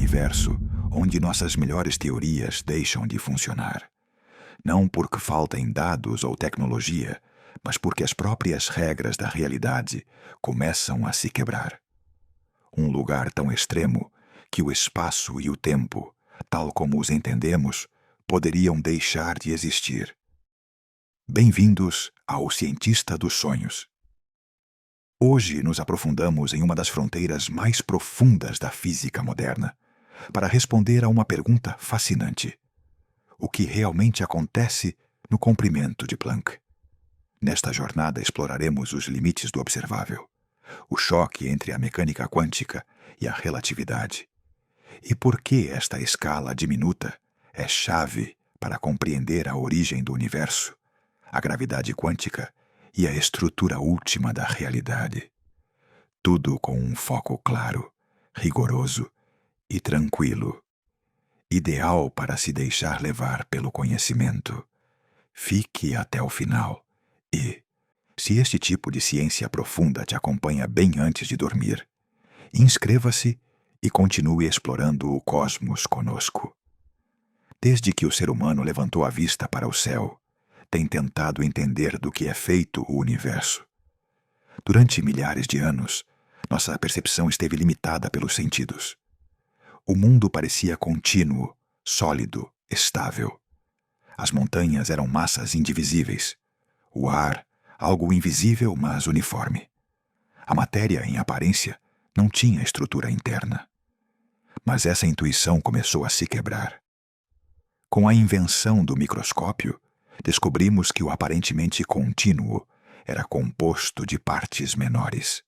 universo onde nossas melhores teorias deixam de funcionar. Não porque faltem dados ou tecnologia, mas porque as próprias regras da realidade começam a se quebrar. Um lugar tão extremo que o espaço e o tempo, tal como os entendemos, poderiam deixar de existir. Bem-vindos ao Cientista dos Sonhos. Hoje nos aprofundamos em uma das fronteiras mais profundas da física moderna, para responder a uma pergunta fascinante: o que realmente acontece no comprimento de Planck? Nesta jornada exploraremos os limites do observável, o choque entre a mecânica quântica e a relatividade, e por que esta escala diminuta é chave para compreender a origem do universo, a gravidade quântica e a estrutura última da realidade. Tudo com um foco claro, rigoroso e tranquilo, ideal para se deixar levar pelo conhecimento. Fique até o final e, se este tipo de ciência profunda te acompanha bem antes de dormir, inscreva-se e continue explorando o cosmos conosco. Desde que o ser humano levantou a vista para o céu, tem tentado entender do que é feito o universo. Durante milhares de anos, nossa percepção esteve limitada pelos sentidos. O mundo parecia contínuo, sólido, estável. As montanhas eram massas indivisíveis. O ar, algo invisível, mas uniforme. A matéria, em aparência, não tinha estrutura interna. Mas essa intuição começou a se quebrar. Com a invenção do microscópio, descobrimos que o aparentemente contínuo era composto de partes menores.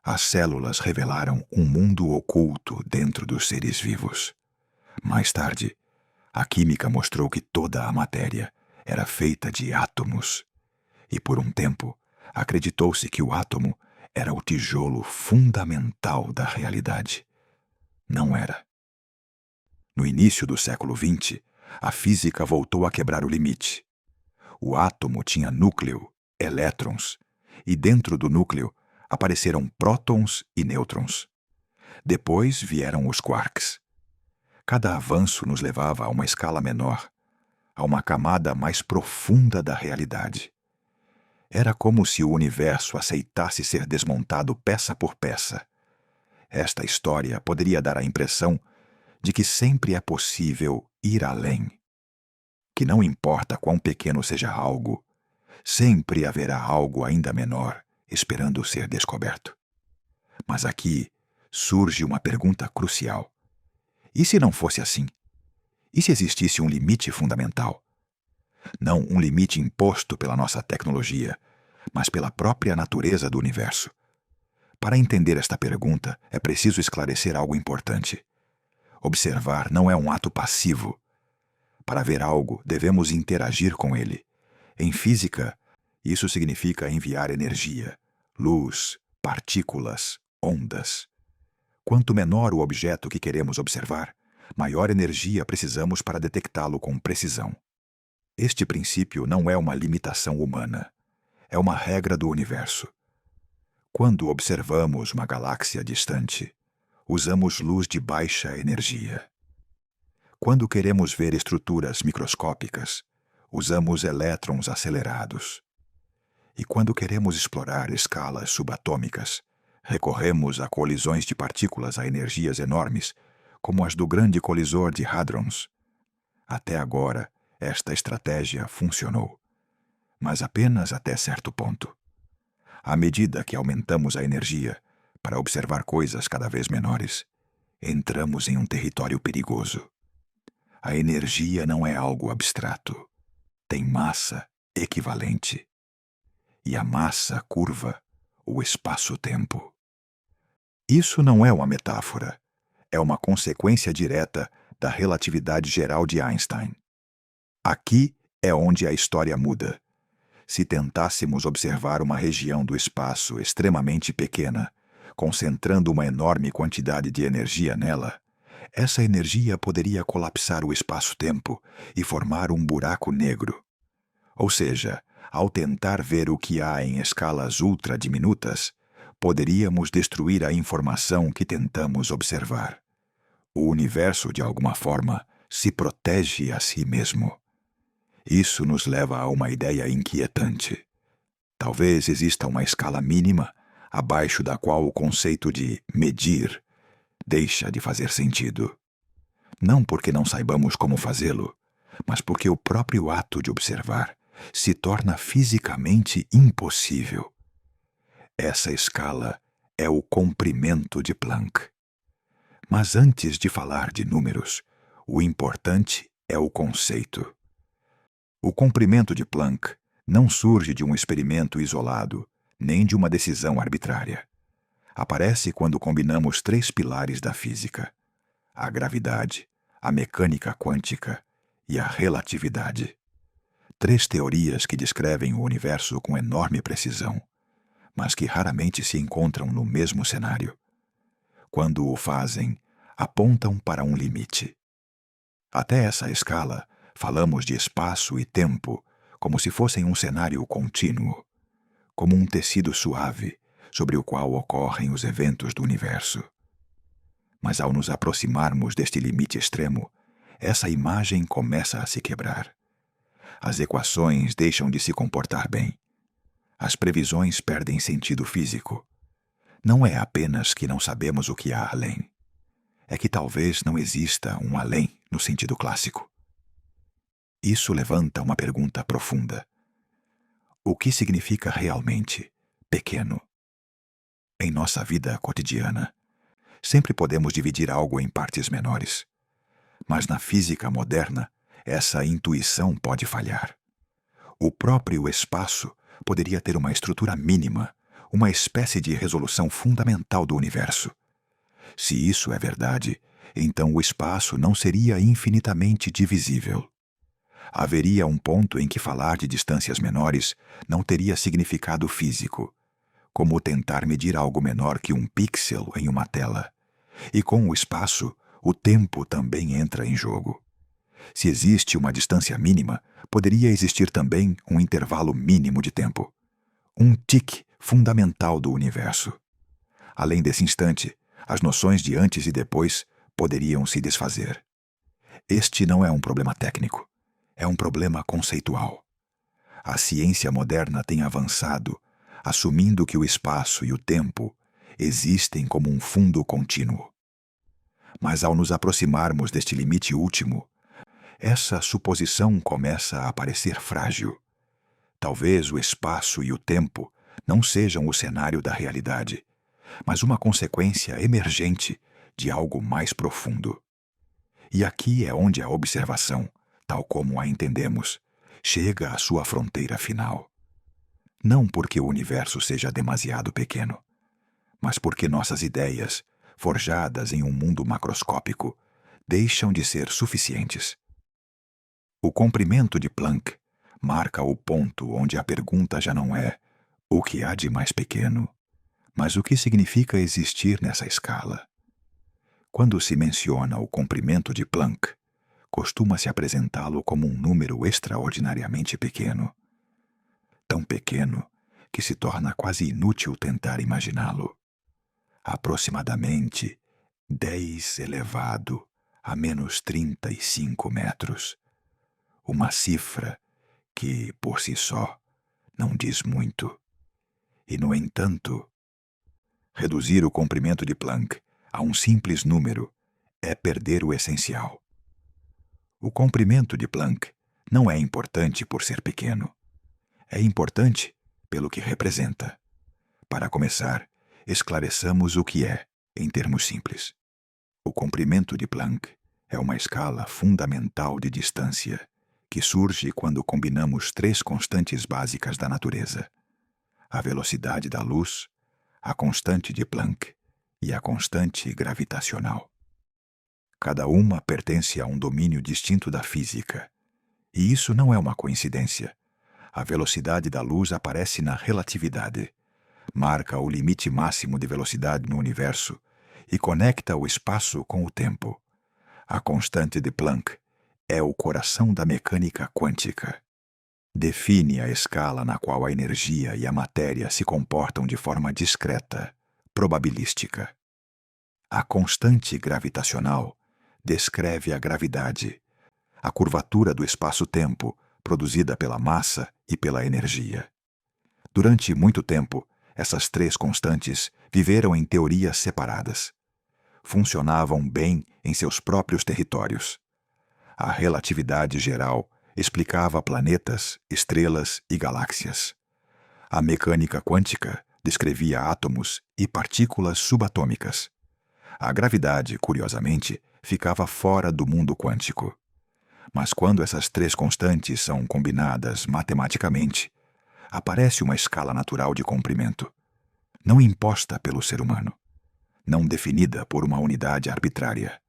As células revelaram um mundo oculto dentro dos seres vivos. Mais tarde, a química mostrou que toda a matéria era feita de átomos. E por um tempo, acreditou-se que o átomo era o tijolo fundamental da realidade. Não era. No início do século XX, a física voltou a quebrar o limite. O átomo tinha núcleo, elétrons, e dentro do núcleo apareceram prótons e nêutrons. Depois vieram os quarks. Cada avanço nos levava a uma escala menor, a uma camada mais profunda da realidade. Era como se o universo aceitasse ser desmontado peça por peça. Esta história poderia dar a impressão de que sempre é possível ir além. Que não importa quão pequeno seja algo, sempre haverá algo ainda menor esperando ser descoberto. Mas aqui surge uma pergunta crucial. E se não fosse assim? E se existisse um limite fundamental? Não um limite imposto pela nossa tecnologia, mas pela própria natureza do universo. Para entender esta pergunta, é preciso esclarecer algo importante. Observar não é um ato passivo. Para ver algo, devemos interagir com ele. Em física, isso significa enviar energia, luz, partículas, ondas. Quanto menor o objeto que queremos observar, maior energia precisamos para detectá-lo com precisão. Este princípio não é uma limitação humana. É uma regra do universo. Quando observamos uma galáxia distante, usamos luz de baixa energia. Quando queremos ver estruturas microscópicas, usamos elétrons acelerados. E quando queremos explorar escalas subatômicas, recorremos a colisões de partículas a energias enormes, como as do grande colisor de Hadrons. Até agora, esta estratégia funcionou, mas apenas até certo ponto. À medida que aumentamos a energia para observar coisas cada vez menores, entramos em um território perigoso. A energia não é algo abstrato. Tem massa equivalente. E a massa curva o espaço-tempo. Isso não é uma metáfora. É uma consequência direta da relatividade geral de Einstein. Aqui é onde a história muda. Se tentássemos observar uma região do espaço extremamente pequena, concentrando uma enorme quantidade de energia nela, essa energia poderia colapsar o espaço-tempo e formar um buraco negro. Ou seja, ao tentar ver o que há em escalas ultradiminutas, poderíamos destruir a informação que tentamos observar. O universo, de alguma forma, se protege a si mesmo. Isso nos leva a uma ideia inquietante. Talvez exista uma escala mínima abaixo da qual o conceito de medir deixa de fazer sentido. Não porque não saibamos como fazê-lo, mas porque o próprio ato de observar se torna fisicamente impossível. Essa escala é o comprimento de Planck. Mas antes de falar de números, o importante é o conceito. O comprimento de Planck não surge de um experimento isolado, nem de uma decisão arbitrária. Aparece quando combinamos três pilares da física: a gravidade, a mecânica quântica e a relatividade. Três teorias que descrevem o universo com enorme precisão, mas que raramente se encontram no mesmo cenário. Quando o fazem, apontam para um limite. Até essa escala, falamos de espaço e tempo como se fossem um cenário contínuo, como um tecido suave sobre o qual ocorrem os eventos do universo. Mas ao nos aproximarmos deste limite extremo, essa imagem começa a se quebrar. As equações deixam de se comportar bem. As previsões perdem sentido físico. Não é apenas que não sabemos o que há além. É que talvez não exista um além no sentido clássico. Isso levanta uma pergunta profunda. O que significa realmente pequeno? Em nossa vida cotidiana, sempre podemos dividir algo em partes menores. Mas na física moderna, essa intuição pode falhar. O próprio espaço poderia ter uma estrutura mínima, uma espécie de resolução fundamental do universo. Se isso é verdade, então o espaço não seria infinitamente divisível. Haveria um ponto em que falar de distâncias menores não teria significado físico, como tentar medir algo menor que um pixel em uma tela. E com o espaço, o tempo também entra em jogo. Se existe uma distância mínima, poderia existir também um intervalo mínimo de tempo. Um tique fundamental do universo. Além desse instante, as noções de antes e depois poderiam se desfazer. Este não é um problema técnico, é um problema conceitual. A ciência moderna tem avançado, assumindo que o espaço e o tempo existem como um fundo contínuo. Mas ao nos aproximarmos deste limite último, essa suposição começa a parecer frágil. Talvez o espaço e o tempo não sejam o cenário da realidade, mas uma consequência emergente de algo mais profundo. E aqui é onde a observação, tal como a entendemos, chega à sua fronteira final. Não porque o universo seja demasiado pequeno, mas porque nossas ideias, forjadas em um mundo macroscópico, deixam de ser suficientes. O comprimento de Planck marca o ponto onde a pergunta já não é o que há de mais pequeno, mas o que significa existir nessa escala. Quando se menciona o comprimento de Planck, costuma-se apresentá-lo como um número extraordinariamente pequeno. Tão pequeno que se torna quase inútil tentar imaginá-lo. Aproximadamente 10 elevado a menos 35 metros. Uma cifra que, por si só, não diz muito. E, no entanto, reduzir o comprimento de Planck a um simples número é perder o essencial. O comprimento de Planck não é importante por ser pequeno. É importante pelo que representa. Para começar, esclareçamos o que é, em termos simples. O comprimento de Planck é uma escala fundamental de distância que surge quando combinamos três constantes básicas da natureza: a velocidade da luz, a constante de Planck e a constante gravitacional. Cada uma pertence a um domínio distinto da física. E isso não é uma coincidência. A velocidade da luz aparece na relatividade, marca o limite máximo de velocidade no universo e conecta o espaço com o tempo. A constante de Planck é o coração da mecânica quântica. Define a escala na qual a energia e a matéria se comportam de forma discreta, probabilística. A constante gravitacional descreve a gravidade, a curvatura do espaço-tempo produzida pela massa e pela energia. Durante muito tempo, essas três constantes viveram em teorias separadas. Funcionavam bem em seus próprios territórios. A relatividade geral explicava planetas, estrelas e galáxias. A mecânica quântica descrevia átomos e partículas subatômicas. A gravidade, curiosamente, ficava fora do mundo quântico. Mas quando essas três constantes são combinadas matematicamente, aparece uma escala natural de comprimento, não imposta pelo ser humano, não definida por uma unidade arbitrária.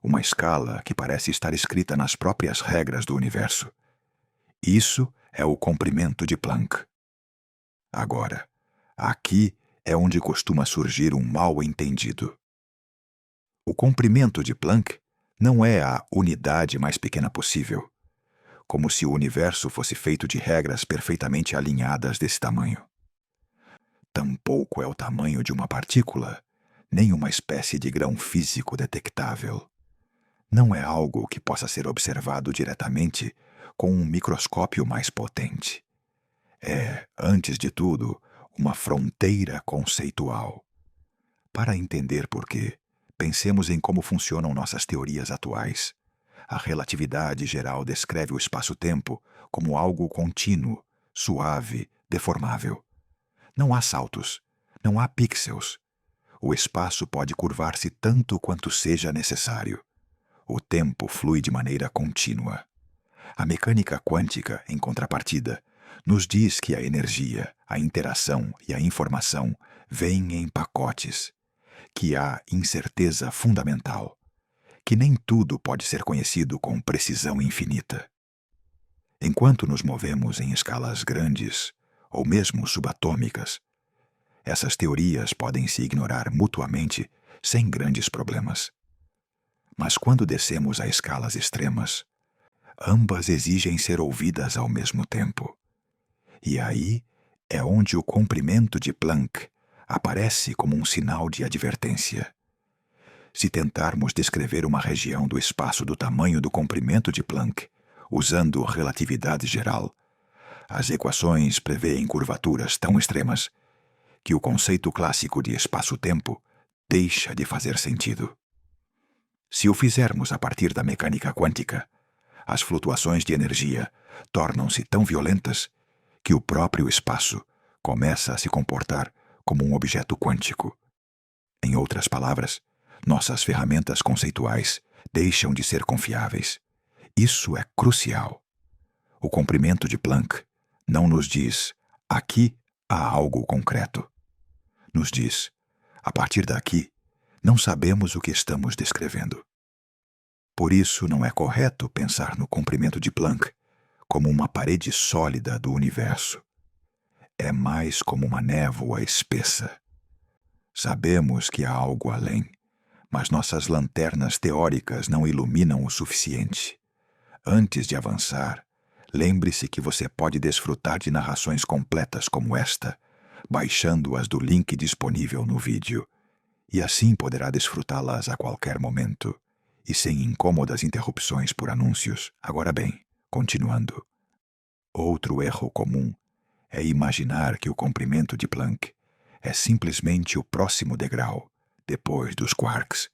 Uma escala que parece estar escrita nas próprias regras do universo. Isso é o comprimento de Planck. Agora, aqui é onde costuma surgir um mal-entendido. O comprimento de Planck não é a unidade mais pequena possível, como se o universo fosse feito de regras perfeitamente alinhadas desse tamanho. Tampouco é o tamanho de uma partícula, nem uma espécie de grão físico detectável. Não é algo que possa ser observado diretamente com um microscópio mais potente. É, antes de tudo, uma fronteira conceitual. Para entender por quê, pensemos em como funcionam nossas teorias atuais. A relatividade geral descreve o espaço-tempo como algo contínuo, suave, deformável. Não há saltos, não há pixels. O espaço pode curvar-se tanto quanto seja necessário. O tempo flui de maneira contínua. A mecânica quântica, em contrapartida, nos diz que a energia, a interação e a informação vêm em pacotes, que há incerteza fundamental, que nem tudo pode ser conhecido com precisão infinita. Enquanto nos movemos em escalas grandes, ou mesmo subatômicas, essas teorias podem se ignorar mutuamente sem grandes problemas. Mas quando descemos a escalas extremas, ambas exigem ser ouvidas ao mesmo tempo. E aí é onde o comprimento de Planck aparece como um sinal de advertência. Se tentarmos descrever uma região do espaço do tamanho do comprimento de Planck, usando relatividade geral, as equações prevêem curvaturas tão extremas que o conceito clássico de espaço-tempo deixa de fazer sentido. Se o fizermos a partir da mecânica quântica, as flutuações de energia tornam-se tão violentas que o próprio espaço começa a se comportar como um objeto quântico. Em outras palavras, nossas ferramentas conceituais deixam de ser confiáveis. Isso é crucial. O comprimento de Planck não nos diz, aqui há algo concreto. Nos diz, a partir daqui, não sabemos o que estamos descrevendo. Por isso, não é correto pensar no comprimento de Planck como uma parede sólida do universo. É mais como uma névoa espessa. Sabemos que há algo além, mas nossas lanternas teóricas não iluminam o suficiente. Antes de avançar, lembre-se que você pode desfrutar de narrações completas como esta, baixando-as do link disponível no vídeo, e assim poderá desfrutá-las a qualquer momento, e sem incômodas interrupções por anúncios. Agora bem, continuando. Outro erro comum é imaginar que o comprimento de Planck é simplesmente o próximo degrau, depois dos quarks,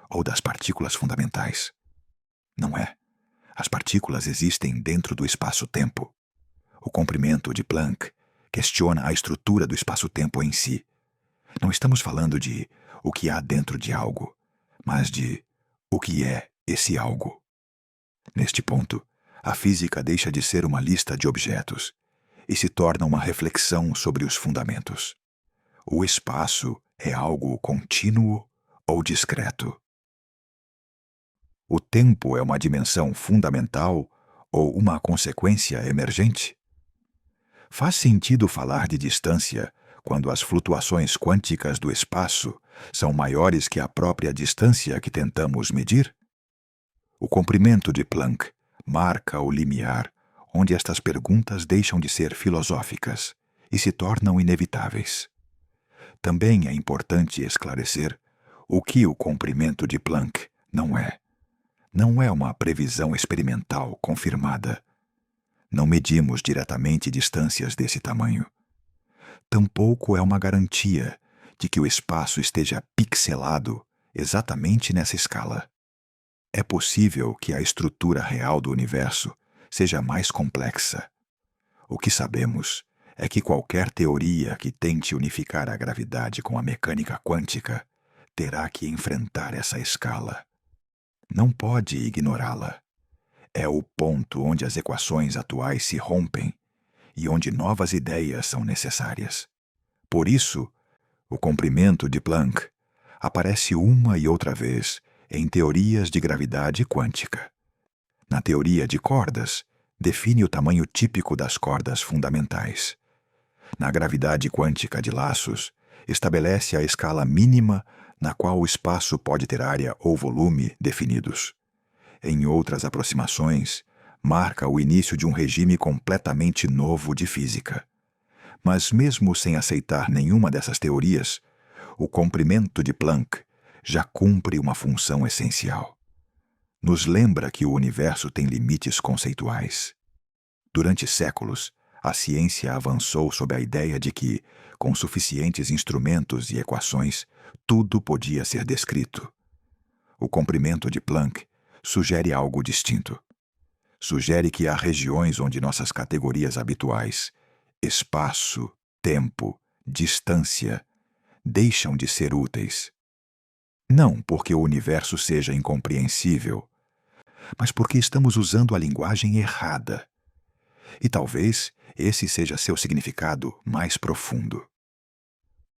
ou das partículas fundamentais. Não é. As partículas existem dentro do espaço-tempo. O comprimento de Planck questiona a estrutura do espaço-tempo em si. Não estamos falando de o que há dentro de algo, mas de o que é esse algo. Neste ponto, a física deixa de ser uma lista de objetos e se torna uma reflexão sobre os fundamentos. O espaço é algo contínuo ou discreto? O tempo é uma dimensão fundamental ou uma consequência emergente? Faz sentido falar de distância quando as flutuações quânticas do espaço são maiores que a própria distância que tentamos medir? O comprimento de Planck marca o limiar onde estas perguntas deixam de ser filosóficas e se tornam inevitáveis. Também é importante esclarecer o que o comprimento de Planck não é. Não é uma previsão experimental confirmada. Não medimos diretamente distâncias desse tamanho. Tampouco é uma garantia de que o espaço esteja pixelado exatamente nessa escala. É possível que a estrutura real do universo seja mais complexa. O que sabemos é que qualquer teoria que tente unificar a gravidade com a mecânica quântica terá que enfrentar essa escala. Não pode ignorá-la. É o ponto onde as equações atuais se rompem e onde novas ideias são necessárias. Por isso, o comprimento de Planck aparece uma e outra vez em teorias de gravidade quântica. Na teoria de cordas, define o tamanho típico das cordas fundamentais. Na gravidade quântica de laços, estabelece a escala mínima na qual o espaço pode ter área ou volume definidos. Em outras aproximações, marca o início de um regime completamente novo de física. Mas mesmo sem aceitar nenhuma dessas teorias, o comprimento de Planck já cumpre uma função essencial. Nos lembra que o universo tem limites conceituais. Durante séculos, a ciência avançou sob a ideia de que, com suficientes instrumentos e equações, tudo podia ser descrito. O comprimento de Planck sugere algo distinto. Sugere que há regiões onde nossas categorias habituais, espaço, tempo, distância, deixam de ser úteis. Não porque o universo seja incompreensível, mas porque estamos usando a linguagem errada. E talvez esse seja seu significado mais profundo.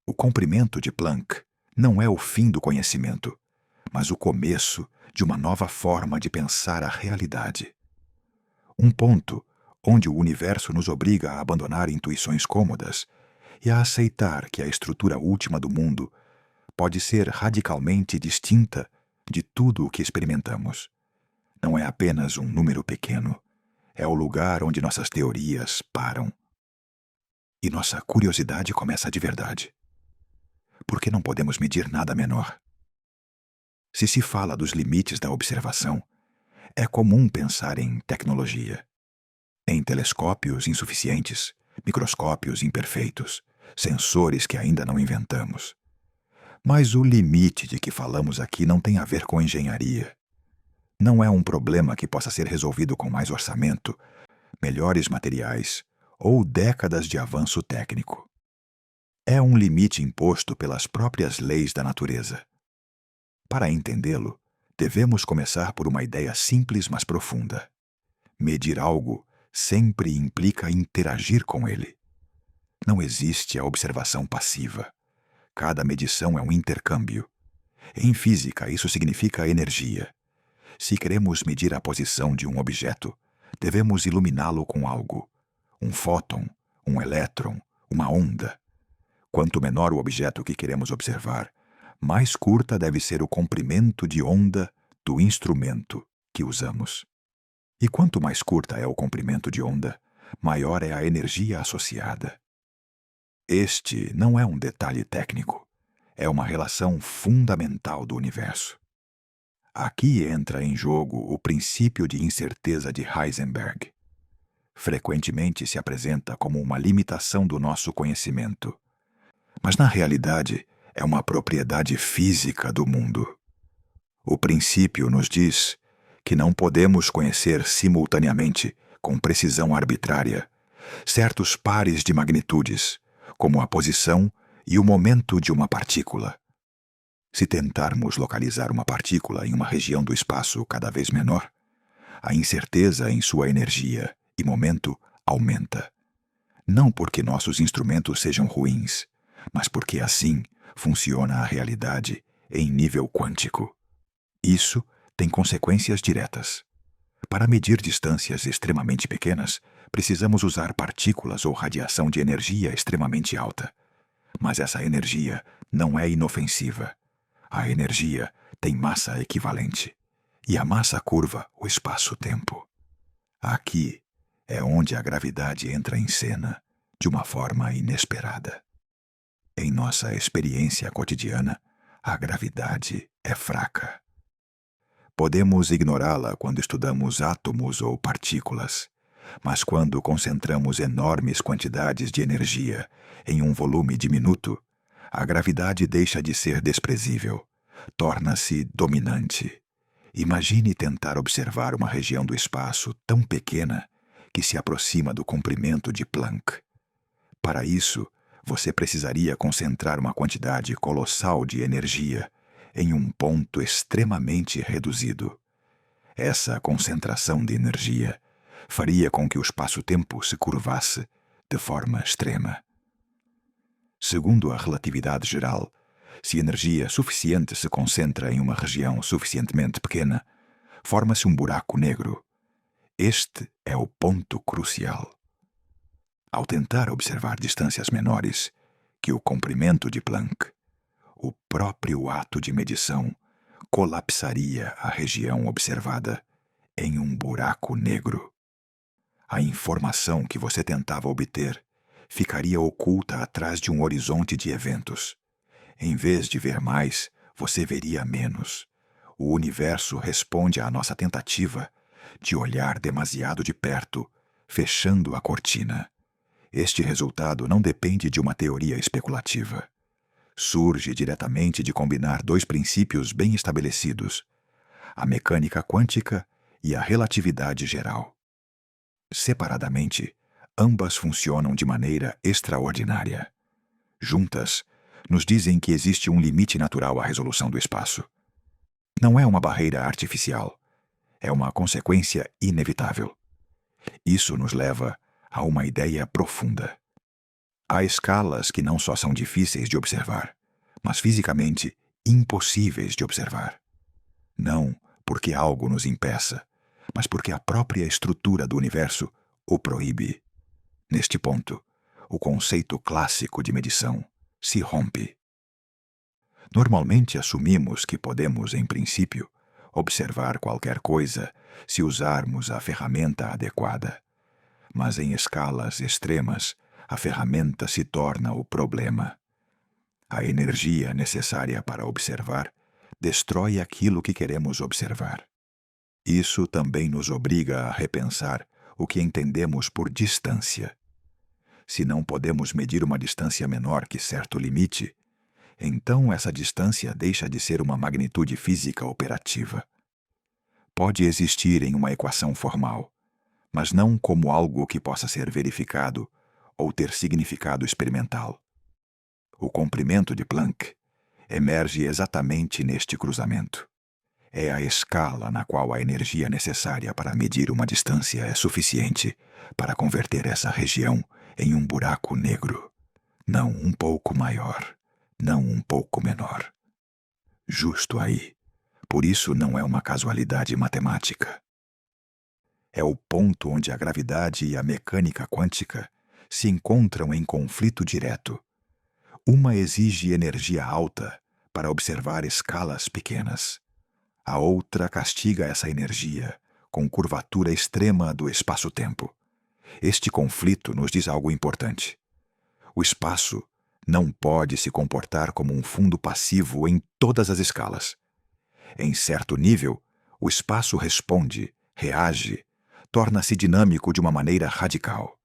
O comprimento de Planck não é o fim do conhecimento, mas o começo de uma nova forma de pensar a realidade. Um ponto onde o universo nos obriga a abandonar intuições cômodas e a aceitar que a estrutura última do mundo pode ser radicalmente distinta de tudo o que experimentamos. Não é apenas um número pequeno, é o lugar onde nossas teorias param. E nossa curiosidade começa de verdade. Por que não podemos medir nada menor? Se se fala dos limites da observação, é comum pensar em tecnologia, em telescópios insuficientes, microscópios imperfeitos, sensores que ainda não inventamos. Mas o limite de que falamos aqui não tem a ver com engenharia. Não é um problema que possa ser resolvido com mais orçamento, melhores materiais ou décadas de avanço técnico. É um limite imposto pelas próprias leis da natureza. Para entendê-lo, devemos começar por uma ideia simples mas profunda. Medir algo sempre implica interagir com ele. Não existe a observação passiva. Cada medição é um intercâmbio. Em física, isso significa energia. Se queremos medir a posição de um objeto, devemos iluminá-lo com algo. Um fóton, um elétron, uma onda. Quanto menor o objeto que queremos observar, mais curta deve ser o comprimento de onda do instrumento que usamos. E quanto mais curta é o comprimento de onda, maior é a energia associada. Este não é um detalhe técnico, é uma relação fundamental do universo. Aqui entra em jogo o princípio de incerteza de Heisenberg. Frequentemente se apresenta como uma limitação do nosso conhecimento, mas na realidade é uma propriedade física do mundo. O princípio nos diz que não podemos conhecer simultaneamente, com precisão arbitrária, certos pares de magnitudes, como a posição e o momento de uma partícula. Se tentarmos localizar uma partícula em uma região do espaço cada vez menor, a incerteza em sua energia e momento aumenta. Não porque nossos instrumentos sejam ruins, mas porque assim funciona a realidade em nível quântico. Isso tem consequências diretas. Para medir distâncias extremamente pequenas, precisamos usar partículas ou radiação de energia extremamente alta. Mas essa energia não é inofensiva. A energia tem massa equivalente, e a massa curva o espaço-tempo. Aqui é onde a gravidade entra em cena de uma forma inesperada. Em nossa experiência cotidiana, a gravidade é fraca. Podemos ignorá-la quando estudamos átomos ou partículas, mas quando concentramos enormes quantidades de energia em um volume diminuto, a gravidade deixa de ser desprezível, torna-se dominante. Imagine tentar observar uma região do espaço tão pequena que se aproxima do comprimento de Planck. Para isso, você precisaria concentrar uma quantidade colossal de energia em um ponto extremamente reduzido. Essa concentração de energia faria com que o espaço-tempo se curvasse de forma extrema. Segundo a relatividade geral, se energia suficiente se concentra em uma região suficientemente pequena, forma-se um buraco negro. Este é o ponto crucial. Ao tentar observar distâncias menores que o comprimento de Planck, o próprio ato de medição colapsaria a região observada em um buraco negro. A informação que você tentava obter ficaria oculta atrás de um horizonte de eventos. Em vez de ver mais, você veria menos. O universo responde à nossa tentativa de olhar demasiado de perto, fechando a cortina. Este resultado não depende de uma teoria especulativa. Surge diretamente de combinar dois princípios bem estabelecidos: a mecânica quântica e a relatividade geral. Separadamente, ambas funcionam de maneira extraordinária. Juntas, nos dizem que existe um limite natural à resolução do espaço. Não é uma barreira artificial, é uma consequência inevitável. Isso nos leva a uma ideia profunda. Há escalas que não só são difíceis de observar, mas fisicamente impossíveis de observar. Não porque algo nos impeça, mas porque a própria estrutura do universo o proíbe. Neste ponto, o conceito clássico de medição se rompe. Normalmente assumimos que podemos, em princípio, observar qualquer coisa se usarmos a ferramenta adequada. Mas em escalas extremas, a ferramenta se torna o problema. A energia necessária para observar destrói aquilo que queremos observar. Isso também nos obriga a repensar o que entendemos por distância. Se não podemos medir uma distância menor que certo limite, então essa distância deixa de ser uma magnitude física operativa. Pode existir em uma equação formal, mas não como algo que possa ser verificado ou ter significado experimental. O comprimento de Planck emerge exatamente neste cruzamento. É a escala na qual a energia necessária para medir uma distância é suficiente para converter essa região em um buraco negro, não um pouco maior, não um pouco menor. Justo aí. Por isso não é uma casualidade matemática. É o ponto onde a gravidade e a mecânica quântica se encontram em conflito direto. Uma exige energia alta para observar escalas pequenas. A outra castiga essa energia com curvatura extrema do espaço-tempo. Este conflito nos diz algo importante. O espaço não pode se comportar como um fundo passivo em todas as escalas. Em certo nível, o espaço responde, reage, torna-se dinâmico de uma maneira radical.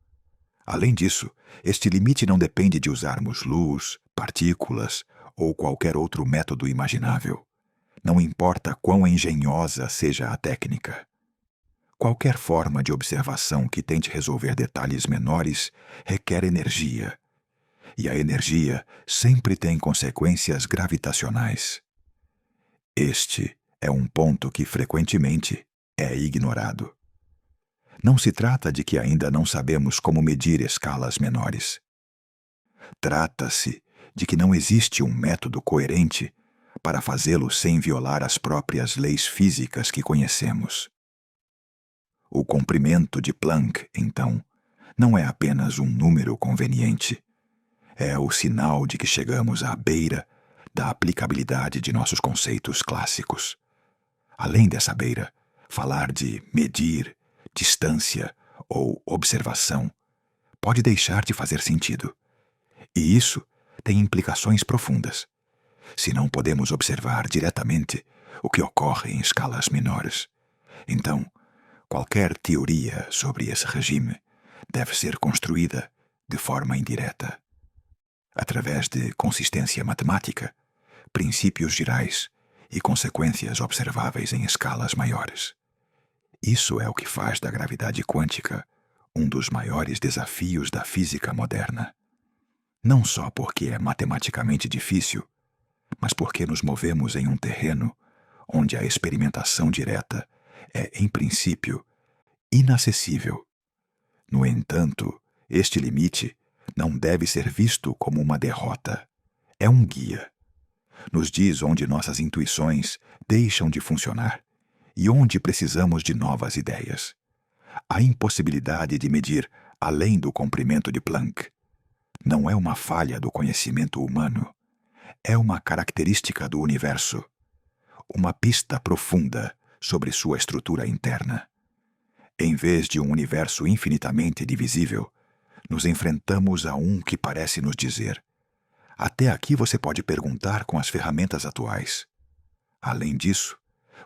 Além disso, este limite não depende de usarmos luz, partículas ou qualquer outro método imaginável. Não importa quão engenhosa seja a técnica. Qualquer forma de observação que tente resolver detalhes menores requer energia. E a energia sempre tem consequências gravitacionais. Este é um ponto que frequentemente é ignorado. Não se trata de que ainda não sabemos como medir escalas menores. Trata-se de que não existe um método coerente para fazê-lo sem violar as próprias leis físicas que conhecemos. O comprimento de Planck, então, não é apenas um número conveniente. É o sinal de que chegamos à beira da aplicabilidade de nossos conceitos clássicos. Além dessa beira, falar de medir, distância ou observação pode deixar de fazer sentido. E isso tem implicações profundas. Se não podemos observar diretamente, o que ocorre em escalas menores. Então, qualquer teoria sobre esse regime deve ser construída de forma indireta, através de consistência matemática, princípios gerais e consequências observáveis em escalas maiores. Isso é o que faz da gravidade quântica um dos maiores desafios da física moderna. Não só porque é matematicamente difícil, mas porque nos movemos em um terreno onde a experimentação direta é, em princípio, inacessível. No entanto, este limite não deve ser visto como uma derrota. É um guia. Nos diz onde nossas intuições deixam de funcionar e onde precisamos de novas ideias. A impossibilidade de medir além do comprimento de Planck não é uma falha do conhecimento humano, é uma característica do universo, uma pista profunda sobre sua estrutura interna. Em vez de um universo infinitamente divisível, nos enfrentamos a um que parece nos dizer: até aqui você pode perguntar com as ferramentas atuais. Além disso,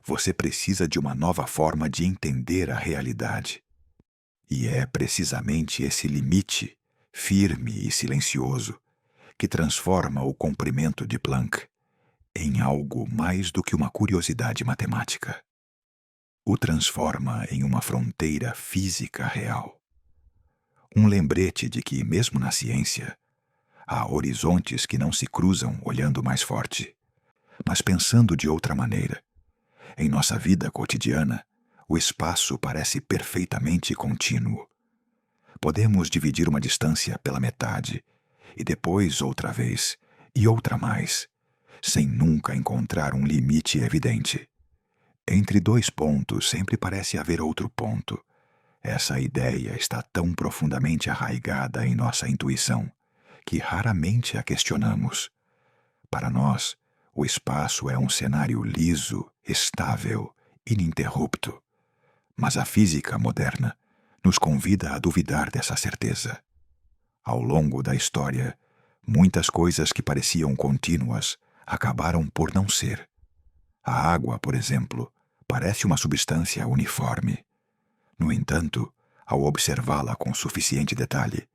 você precisa de uma nova forma de entender a realidade. E é precisamente esse limite, firme e silencioso, que transforma o comprimento de Planck em algo mais do que uma curiosidade matemática. O transforma em uma fronteira física real. Um lembrete de que, mesmo na ciência, há horizontes que não se cruzam olhando mais forte, mas pensando de outra maneira. Em nossa vida cotidiana, o espaço parece perfeitamente contínuo. Podemos dividir uma distância pela metade, e depois outra vez, e outra mais, sem nunca encontrar um limite evidente. Entre dois pontos sempre parece haver outro ponto. Essa ideia está tão profundamente arraigada em nossa intuição que raramente a questionamos. Para nós, o espaço é um cenário liso, estável, ininterrupto. Mas a física moderna nos convida a duvidar dessa certeza. Ao longo da história, muitas coisas que pareciam contínuas acabaram por não ser. A água, por exemplo, parece uma substância uniforme. No entanto, ao observá-la com suficiente detalhe,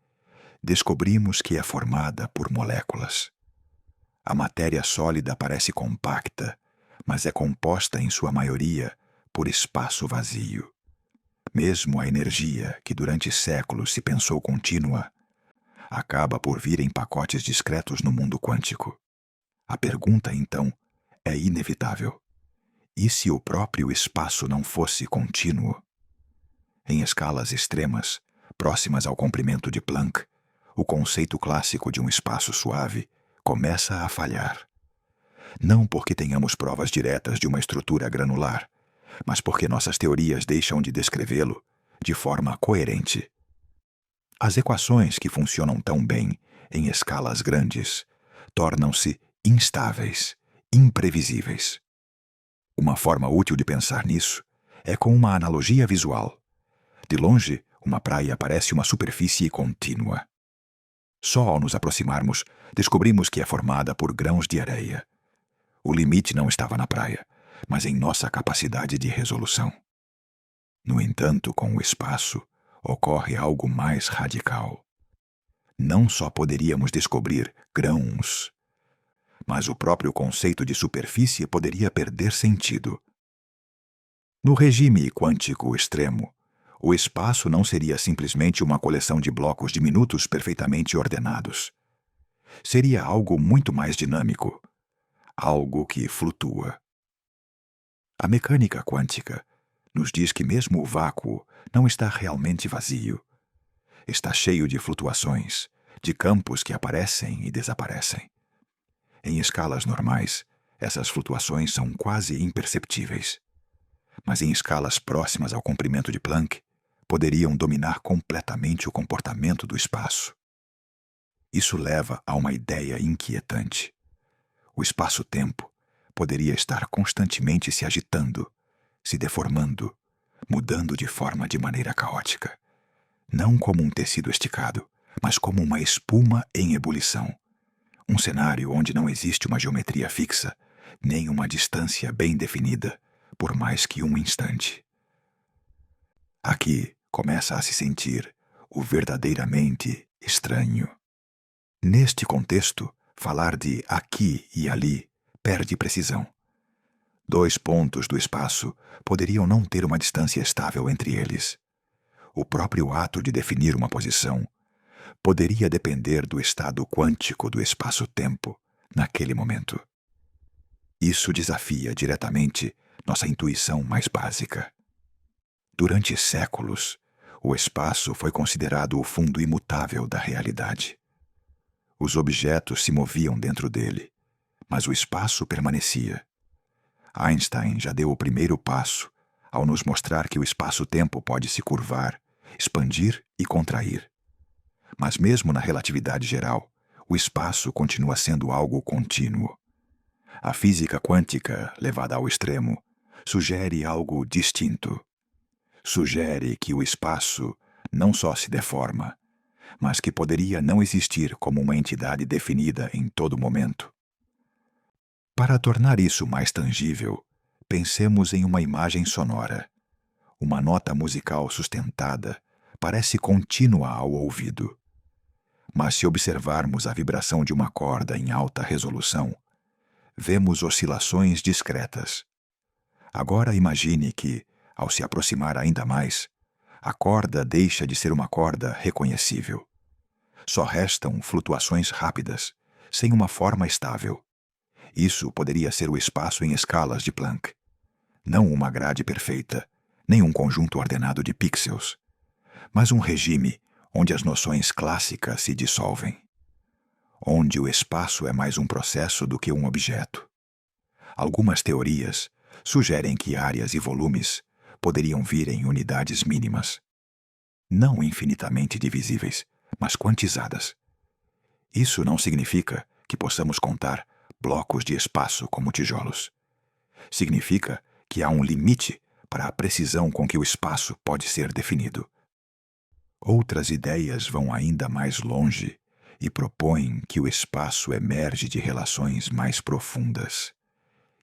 descobrimos que é formada por moléculas. A matéria sólida parece compacta, mas é composta em sua maioria por espaço vazio. Mesmo a energia, que durante séculos se pensou contínua, acaba por vir em pacotes discretos no mundo quântico. A pergunta, então, é inevitável. E se o próprio espaço não fosse contínuo? Em escalas extremas, próximas ao comprimento de Planck, o conceito clássico de um espaço suave começa a falhar. Não porque tenhamos provas diretas de uma estrutura granular, mas porque nossas teorias deixam de descrevê-lo de forma coerente. As equações que funcionam tão bem em escalas grandes tornam-se instáveis, imprevisíveis. Uma forma útil de pensar nisso é com uma analogia visual. De longe, uma praia parece uma superfície contínua. Só ao nos aproximarmos, descobrimos que é formada por grãos de areia. O limite não estava na praia, mas em nossa capacidade de resolução. No entanto, com o espaço, ocorre algo mais radical. Não só poderíamos descobrir grãos, mas o próprio conceito de superfície poderia perder sentido. No regime quântico extremo, o espaço não seria simplesmente uma coleção de blocos diminutos perfeitamente ordenados. Seria algo muito mais dinâmico, algo que flutua. A mecânica quântica nos diz que mesmo o vácuo não está realmente vazio. Está cheio de flutuações, de campos que aparecem e desaparecem. Em escalas normais, essas flutuações são quase imperceptíveis. Mas em escalas próximas ao comprimento de Planck, poderiam dominar completamente o comportamento do espaço. Isso leva a uma ideia inquietante. O espaço-tempo poderia estar constantemente se agitando, se deformando, mudando de maneira caótica. Não como um tecido esticado, mas como uma espuma em ebulição. Um cenário onde não existe uma geometria fixa, nem uma distância bem definida, por mais que um instante. Aqui começa a se sentir o verdadeiramente estranho. Neste contexto, falar de aqui e ali perde precisão. 2 pontos do espaço poderiam não ter uma distância estável entre eles. O próprio ato de definir uma posição poderia depender do estado quântico do espaço-tempo naquele momento. Isso desafia diretamente nossa intuição mais básica. Durante séculos, o espaço foi considerado o fundo imutável da realidade. Os objetos se moviam dentro dele, mas o espaço permanecia. Einstein já deu o primeiro passo ao nos mostrar que o espaço-tempo pode se curvar, expandir e contrair. Mas mesmo na relatividade geral, o espaço continua sendo algo contínuo. A física quântica, levada ao extremo, sugere algo distinto. Sugere que o espaço não só se deforma, mas que poderia não existir como uma entidade definida em todo momento. Para tornar isso mais tangível, pensemos em uma imagem sonora. Uma nota musical sustentada parece contínua ao ouvido. Mas se observarmos a vibração de uma corda em alta resolução, vemos oscilações discretas. Agora imagine que, ao se aproximar ainda mais, a corda deixa de ser uma corda reconhecível. Só restam flutuações rápidas, sem uma forma estável. Isso poderia ser o espaço em escalas de Planck. Não uma grade perfeita, nem um conjunto ordenado de pixels, mas um regime onde as noções clássicas se dissolvem. Onde o espaço é mais um processo do que um objeto. Algumas teorias sugerem que áreas e volumes poderiam vir em unidades mínimas. Não infinitamente divisíveis, mas quantizadas. Isso não significa que possamos contar blocos de espaço como tijolos. Significa que há um limite para a precisão com que o espaço pode ser definido. Outras ideias vão ainda mais longe e propõem que o espaço emerge de relações mais profundas,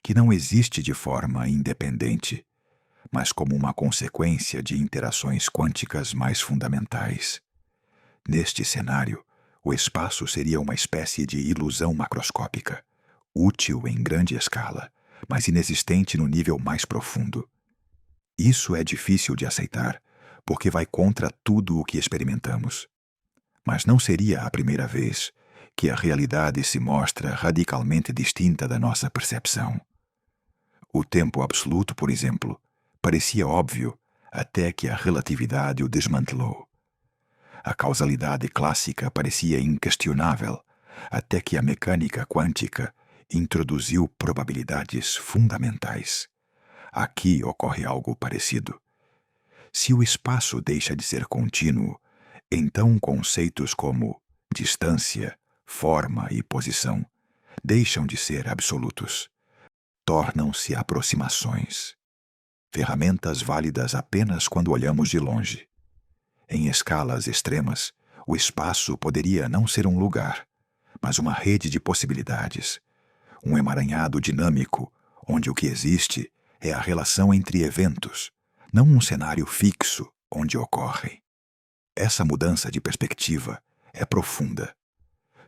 que não existe de forma independente, mas como uma consequência de interações quânticas mais fundamentais. Neste cenário, o espaço seria uma espécie de ilusão macroscópica, útil em grande escala, mas inexistente no nível mais profundo. Isso é difícil de aceitar, porque vai contra tudo o que experimentamos. Mas não seria a primeira vez que a realidade se mostra radicalmente distinta da nossa percepção. O tempo absoluto, por exemplo, parecia óbvio até que a relatividade o desmantelou. A causalidade clássica parecia inquestionável até que a mecânica quântica introduziu probabilidades fundamentais. Aqui ocorre algo parecido. Se o espaço deixa de ser contínuo, então conceitos como distância, forma e posição deixam de ser absolutos. Tornam-se aproximações. Ferramentas válidas apenas quando olhamos de longe. Em escalas extremas, o espaço poderia não ser um lugar, mas uma rede de possibilidades. Um emaranhado dinâmico, onde o que existe é a relação entre eventos, não um cenário fixo onde ocorrem. Essa mudança de perspectiva é profunda.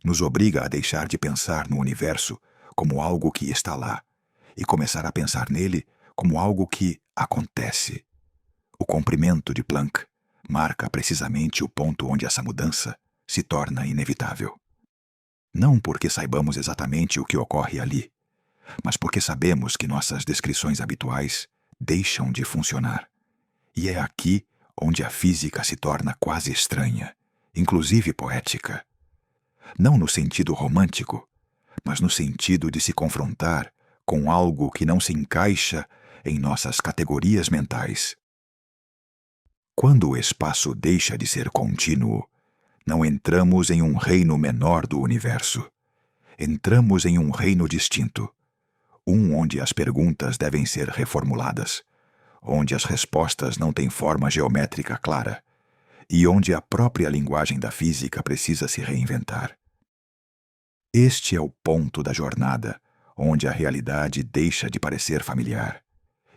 Nos obriga a deixar de pensar no universo como algo que está lá e começar a pensar nele como algo que acontece. O comprimento de Planck marca precisamente o ponto onde essa mudança se torna inevitável. Não porque saibamos exatamente o que ocorre ali, mas porque sabemos que nossas descrições habituais deixam de funcionar. E é aqui onde a física se torna quase estranha, inclusive poética. Não no sentido romântico, mas no sentido de se confrontar com algo que não se encaixa em nossas categorias mentais. Quando o espaço deixa de ser contínuo, não entramos em um reino menor do universo. Entramos em um reino distinto, onde as perguntas devem ser reformuladas, onde as respostas não têm forma geométrica clara e onde a própria linguagem da física precisa se reinventar. Este é o ponto da jornada, onde a realidade deixa de parecer familiar.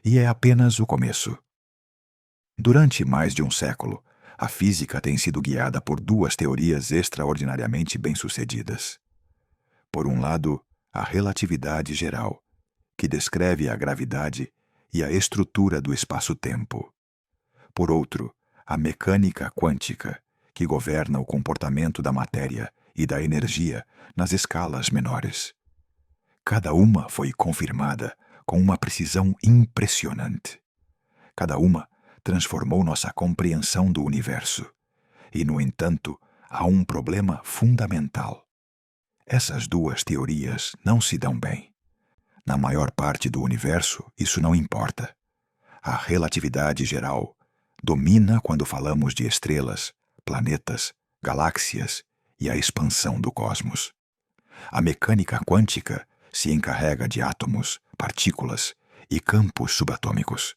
E é apenas o começo. Durante mais de um século, a física tem sido guiada por duas teorias extraordinariamente bem-sucedidas. Por um lado, a relatividade geral, que descreve a gravidade e a estrutura do espaço-tempo. Por outro, a mecânica quântica, que governa o comportamento da matéria e da energia nas escalas menores. Cada uma foi confirmada com uma precisão impressionante. Cada uma transformou nossa compreensão do universo. E, no entanto, há um problema fundamental. Essas duas teorias não se dão bem. Na maior parte do universo, isso não importa. A relatividade geral domina quando falamos de estrelas, planetas, galáxias e a expansão do cosmos. A mecânica quântica se encarrega de átomos, partículas e campos subatômicos.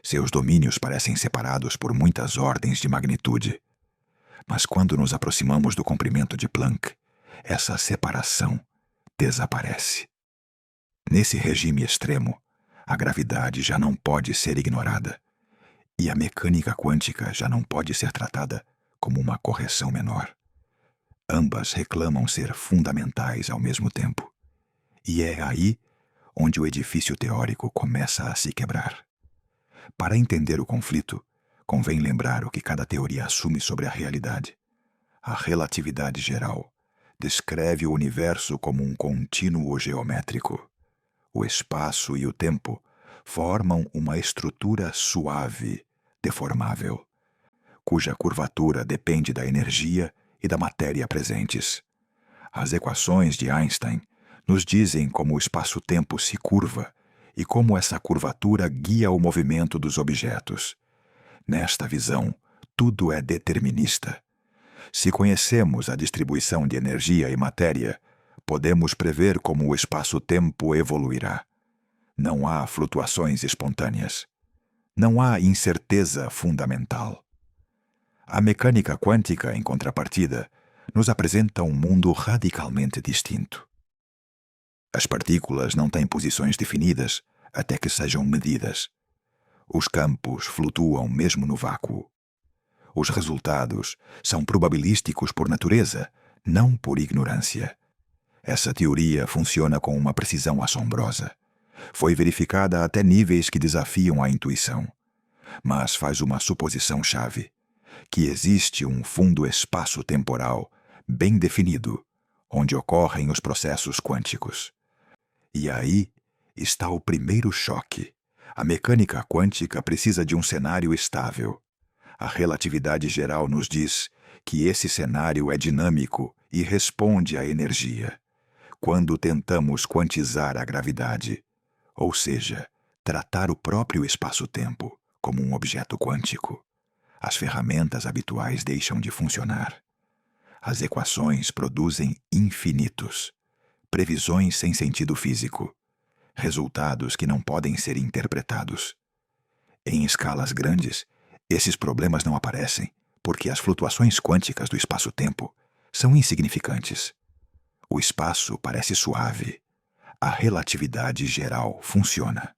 Seus domínios parecem separados por muitas ordens de magnitude. Mas quando nos aproximamos do comprimento de Planck, essa separação desaparece. Nesse regime extremo, a gravidade já não pode ser ignorada, e a mecânica quântica já não pode ser tratada como uma correção menor. Ambas reclamam ser fundamentais ao mesmo tempo, e é aí onde o edifício teórico começa a se quebrar. Para entender o conflito, convém lembrar o que cada teoria assume sobre a realidade. A relatividade geral descreve o universo como um contínuo geométrico. O espaço e o tempo formam uma estrutura suave, deformável, cuja curvatura depende da energia e da matéria presentes. As equações de Einstein nos dizem como o espaço-tempo se curva e como essa curvatura guia o movimento dos objetos. Nesta visão, tudo é determinista. Se conhecemos a distribuição de energia e matéria, podemos prever como o espaço-tempo evoluirá. Não há flutuações espontâneas. Não há incerteza fundamental. A mecânica quântica, em contrapartida, nos apresenta um mundo radicalmente distinto. As partículas não têm posições definidas até que sejam medidas. Os campos flutuam mesmo no vácuo. Os resultados são probabilísticos por natureza, não por ignorância. Essa teoria funciona com uma precisão assombrosa. Foi verificada até níveis que desafiam a intuição. Mas faz uma suposição-chave, que existe um fundo espaço-temporal bem definido, onde ocorrem os processos quânticos. E aí está o primeiro choque. A mecânica quântica precisa de um cenário estável. A relatividade geral nos diz que esse cenário é dinâmico e responde à energia. Quando tentamos quantizar a gravidade, ou seja, tratar o próprio espaço-tempo como um objeto quântico, as ferramentas habituais deixam de funcionar. As equações produzem infinitos, previsões sem sentido físico, resultados que não podem ser interpretados. Em escalas grandes, esses problemas não aparecem porque as flutuações quânticas do espaço-tempo são insignificantes. O espaço parece suave. A relatividade geral funciona.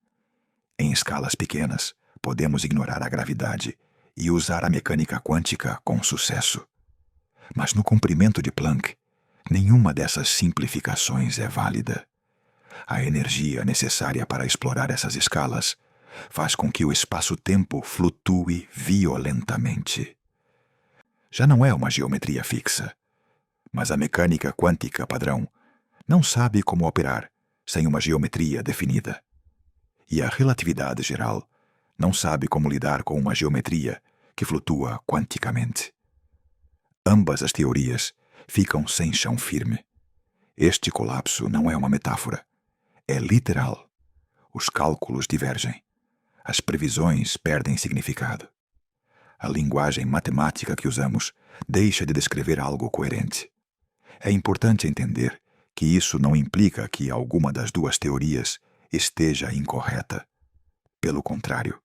Em escalas pequenas, podemos ignorar a gravidade e usar a mecânica quântica com sucesso. Mas no comprimento de Planck, nenhuma dessas simplificações é válida. A energia necessária para explorar essas escalas faz com que o espaço-tempo flutue violentamente. Já não é uma geometria fixa, mas a mecânica quântica padrão não sabe como operar sem uma geometria definida. E a relatividade geral não sabe como lidar com uma geometria que flutua quanticamente. Ambas as teorias ficam sem chão firme. Este colapso não é uma metáfora. É literal. Os cálculos divergem. As previsões perdem significado. A linguagem matemática que usamos deixa de descrever algo coerente. É importante entender que isso não implica que alguma das duas teorias esteja incorreta. Pelo contrário,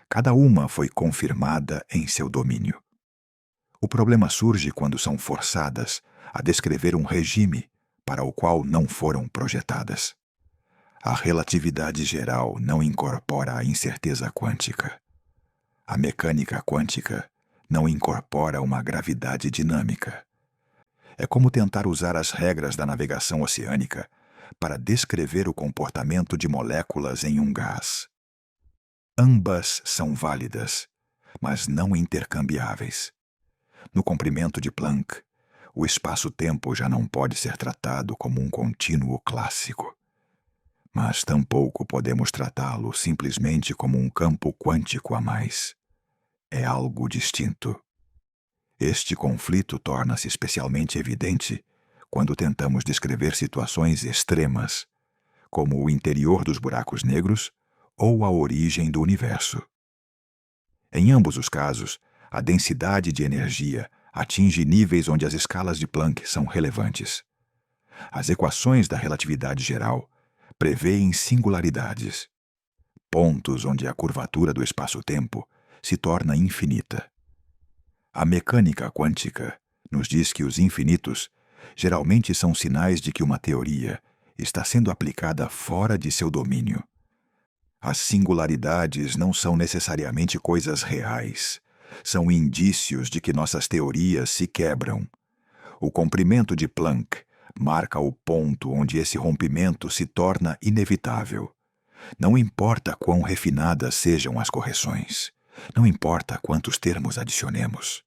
cada uma foi confirmada em seu domínio. O problema surge quando são forçadas a descrever um regime para o qual não foram projetadas. A relatividade geral não incorpora a incerteza quântica. A mecânica quântica não incorpora uma gravidade dinâmica. É como tentar usar as regras da navegação oceânica para descrever o comportamento de moléculas em um gás. Ambas são válidas, mas não intercambiáveis. No comprimento de Planck, o espaço-tempo já não pode ser tratado como um contínuo clássico. Mas tampouco podemos tratá-lo simplesmente como um campo quântico a mais. É algo distinto. Este conflito torna-se especialmente evidente quando tentamos descrever situações extremas, como o interior dos buracos negros ou a origem do universo. Em ambos os casos, a densidade de energia atinge níveis onde as escalas de Planck são relevantes. As equações da relatividade geral prevêem singularidades, pontos onde a curvatura do espaço-tempo se torna infinita. A mecânica quântica nos diz que os infinitos geralmente são sinais de que uma teoria está sendo aplicada fora de seu domínio. As singularidades não são necessariamente coisas reais, são indícios de que nossas teorias se quebram. O comprimento de Planck marca o ponto onde esse rompimento se torna inevitável. Não importa quão refinadas sejam as correções, não importa quantos termos adicionemos.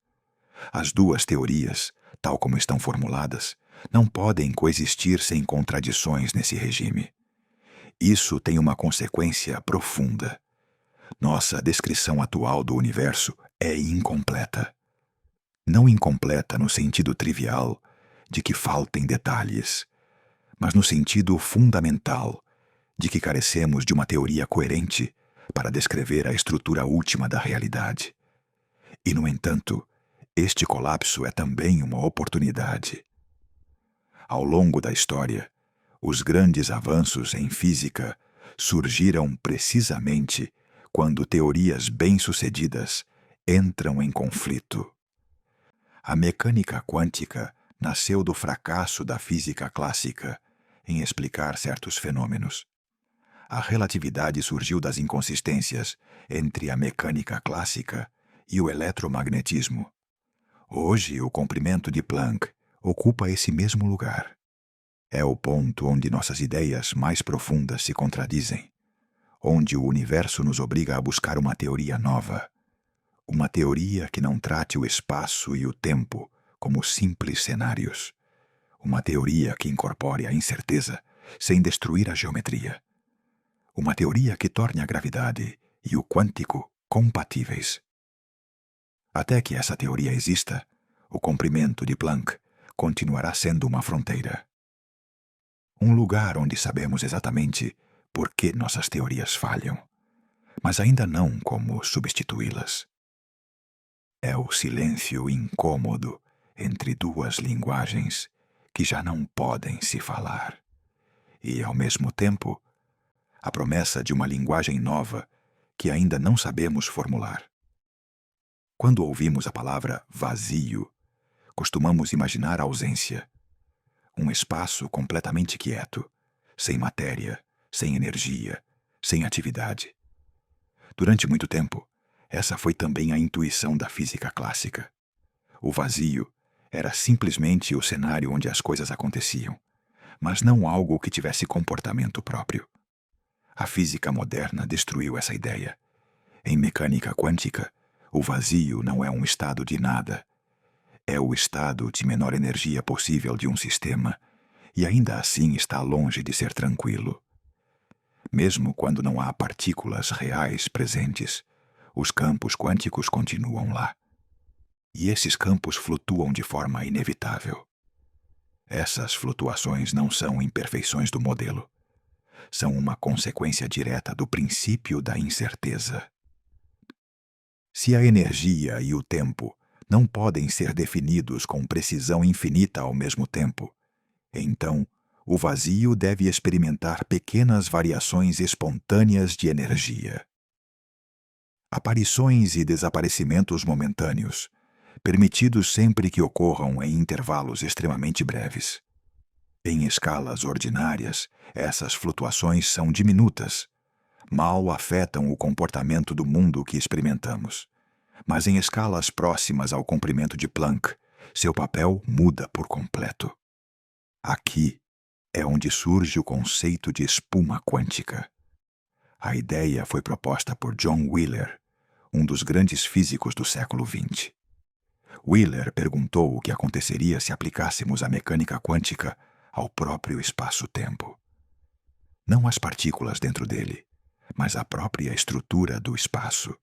As duas teorias, tal como estão formuladas, não podem coexistir sem contradições nesse regime. Isso tem uma consequência profunda. Nossa descrição atual do universo é incompleta. Não incompleta no sentido trivial de que faltem detalhes, mas no sentido fundamental de que carecemos de uma teoria coerente para descrever a estrutura última da realidade. E, no entanto, este colapso é também uma oportunidade. Ao longo da história, os grandes avanços em física surgiram precisamente quando teorias bem-sucedidas entram em conflito. A mecânica quântica nasceu do fracasso da física clássica em explicar certos fenômenos. A relatividade surgiu das inconsistências entre a mecânica clássica e o eletromagnetismo. Hoje, o comprimento de Planck ocupa esse mesmo lugar. É o ponto onde nossas ideias mais profundas se contradizem, onde o universo nos obriga a buscar uma teoria nova, uma teoria que não trate o espaço e o tempo como simples cenários, uma teoria que incorpore a incerteza sem destruir a geometria, uma teoria que torne a gravidade e o quântico compatíveis. Até que essa teoria exista, o comprimento de Planck continuará sendo uma fronteira. Um lugar onde sabemos exatamente por que nossas teorias falham, mas ainda não como substituí-las. É o silêncio incômodo entre duas linguagens que já não podem se falar, e, ao mesmo tempo, a promessa de uma linguagem nova que ainda não sabemos formular. Quando ouvimos a palavra vazio, costumamos imaginar a ausência, um espaço completamente quieto, sem matéria, sem energia, sem atividade. Durante muito tempo, essa foi também a intuição da física clássica. O vazio era simplesmente o cenário onde as coisas aconteciam, mas não algo que tivesse comportamento próprio. A física moderna destruiu essa ideia. Em mecânica quântica, o vazio não é um estado de nada. É o estado de menor energia possível de um sistema, e ainda assim está longe de ser tranquilo. Mesmo quando não há partículas reais presentes, os campos quânticos continuam lá. E esses campos flutuam de forma inevitável. Essas flutuações não são imperfeições do modelo. São uma consequência direta do princípio da incerteza. Se a energia e o tempo não podem ser definidos com precisão infinita ao mesmo tempo, então o vazio deve experimentar pequenas variações espontâneas de energia. Aparições e desaparecimentos momentâneos, permitidos sempre que ocorram em intervalos extremamente breves. Em escalas ordinárias, essas flutuações são diminutas. Mal afetam o comportamento do mundo que experimentamos. Mas em escalas próximas ao comprimento de Planck, seu papel muda por completo. Aqui é onde surge o conceito de espuma quântica. A ideia foi proposta por John Wheeler, um dos grandes físicos do século XX. Wheeler perguntou o que aconteceria se aplicássemos a mecânica quântica ao próprio espaço-tempo. Não as partículas dentro dele, mas a própria estrutura do espaço.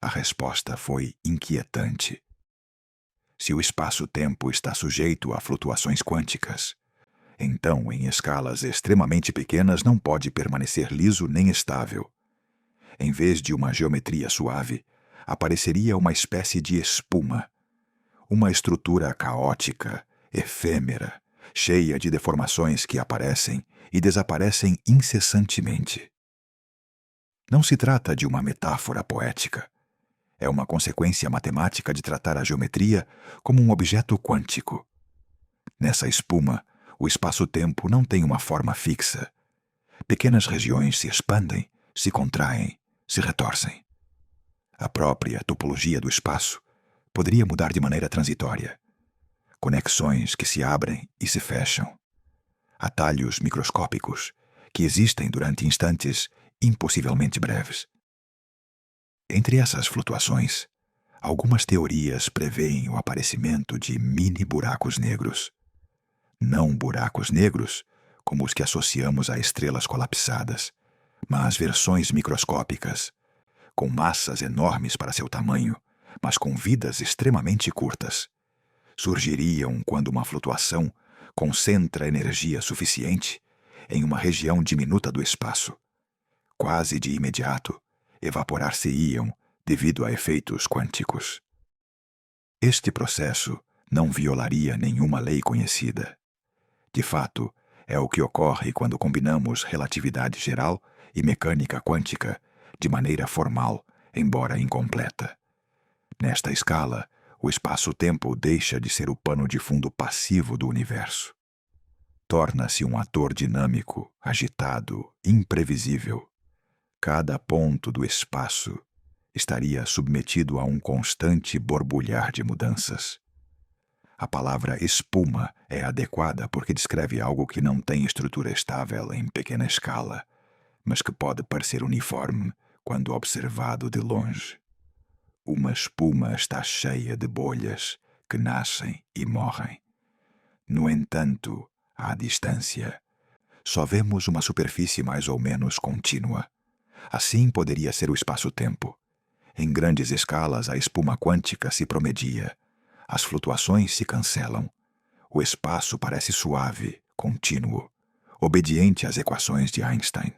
A resposta foi inquietante. Se o espaço-tempo está sujeito a flutuações quânticas, então, em escalas extremamente pequenas, não pode permanecer liso nem estável. Em vez de uma geometria suave, apareceria uma espécie de espuma. Uma estrutura caótica, efêmera, cheia de deformações que aparecem e desaparecem incessantemente. Não se trata de uma metáfora poética. É uma consequência matemática de tratar a geometria como um objeto quântico. Nessa espuma, o espaço-tempo não tem uma forma fixa. Pequenas regiões se expandem, se contraem, se retorcem. A própria topologia do espaço poderia mudar de maneira transitória. Conexões que se abrem e se fecham. Atalhos microscópicos que existem durante instantes impossivelmente breves. Entre essas flutuações, algumas teorias preveem o aparecimento de mini-buracos negros. Não buracos negros, como os que associamos a estrelas colapsadas, mas versões microscópicas, com massas enormes para seu tamanho, mas com vidas extremamente curtas. Surgiriam quando uma flutuação concentra energia suficiente em uma região diminuta do espaço. Quase de imediato, evaporar-se-iam devido a efeitos quânticos. Este processo não violaria nenhuma lei conhecida. De fato, é o que ocorre quando combinamos relatividade geral e mecânica quântica de maneira formal, embora incompleta. Nesta escala, o espaço-tempo deixa de ser o pano de fundo passivo do universo. Torna-se um ator dinâmico, agitado, imprevisível. Cada ponto do espaço estaria submetido a um constante borbulhar de mudanças. A palavra espuma é adequada porque descreve algo que não tem estrutura estável em pequena escala, mas que pode parecer uniforme quando observado de longe. Uma espuma está cheia de bolhas que nascem e morrem. No entanto, à distância, só vemos uma superfície mais ou menos contínua. Assim poderia ser o espaço-tempo. Em grandes escalas, a espuma quântica se promedia. As flutuações se cancelam. O espaço parece suave, contínuo, obediente às equações de Einstein.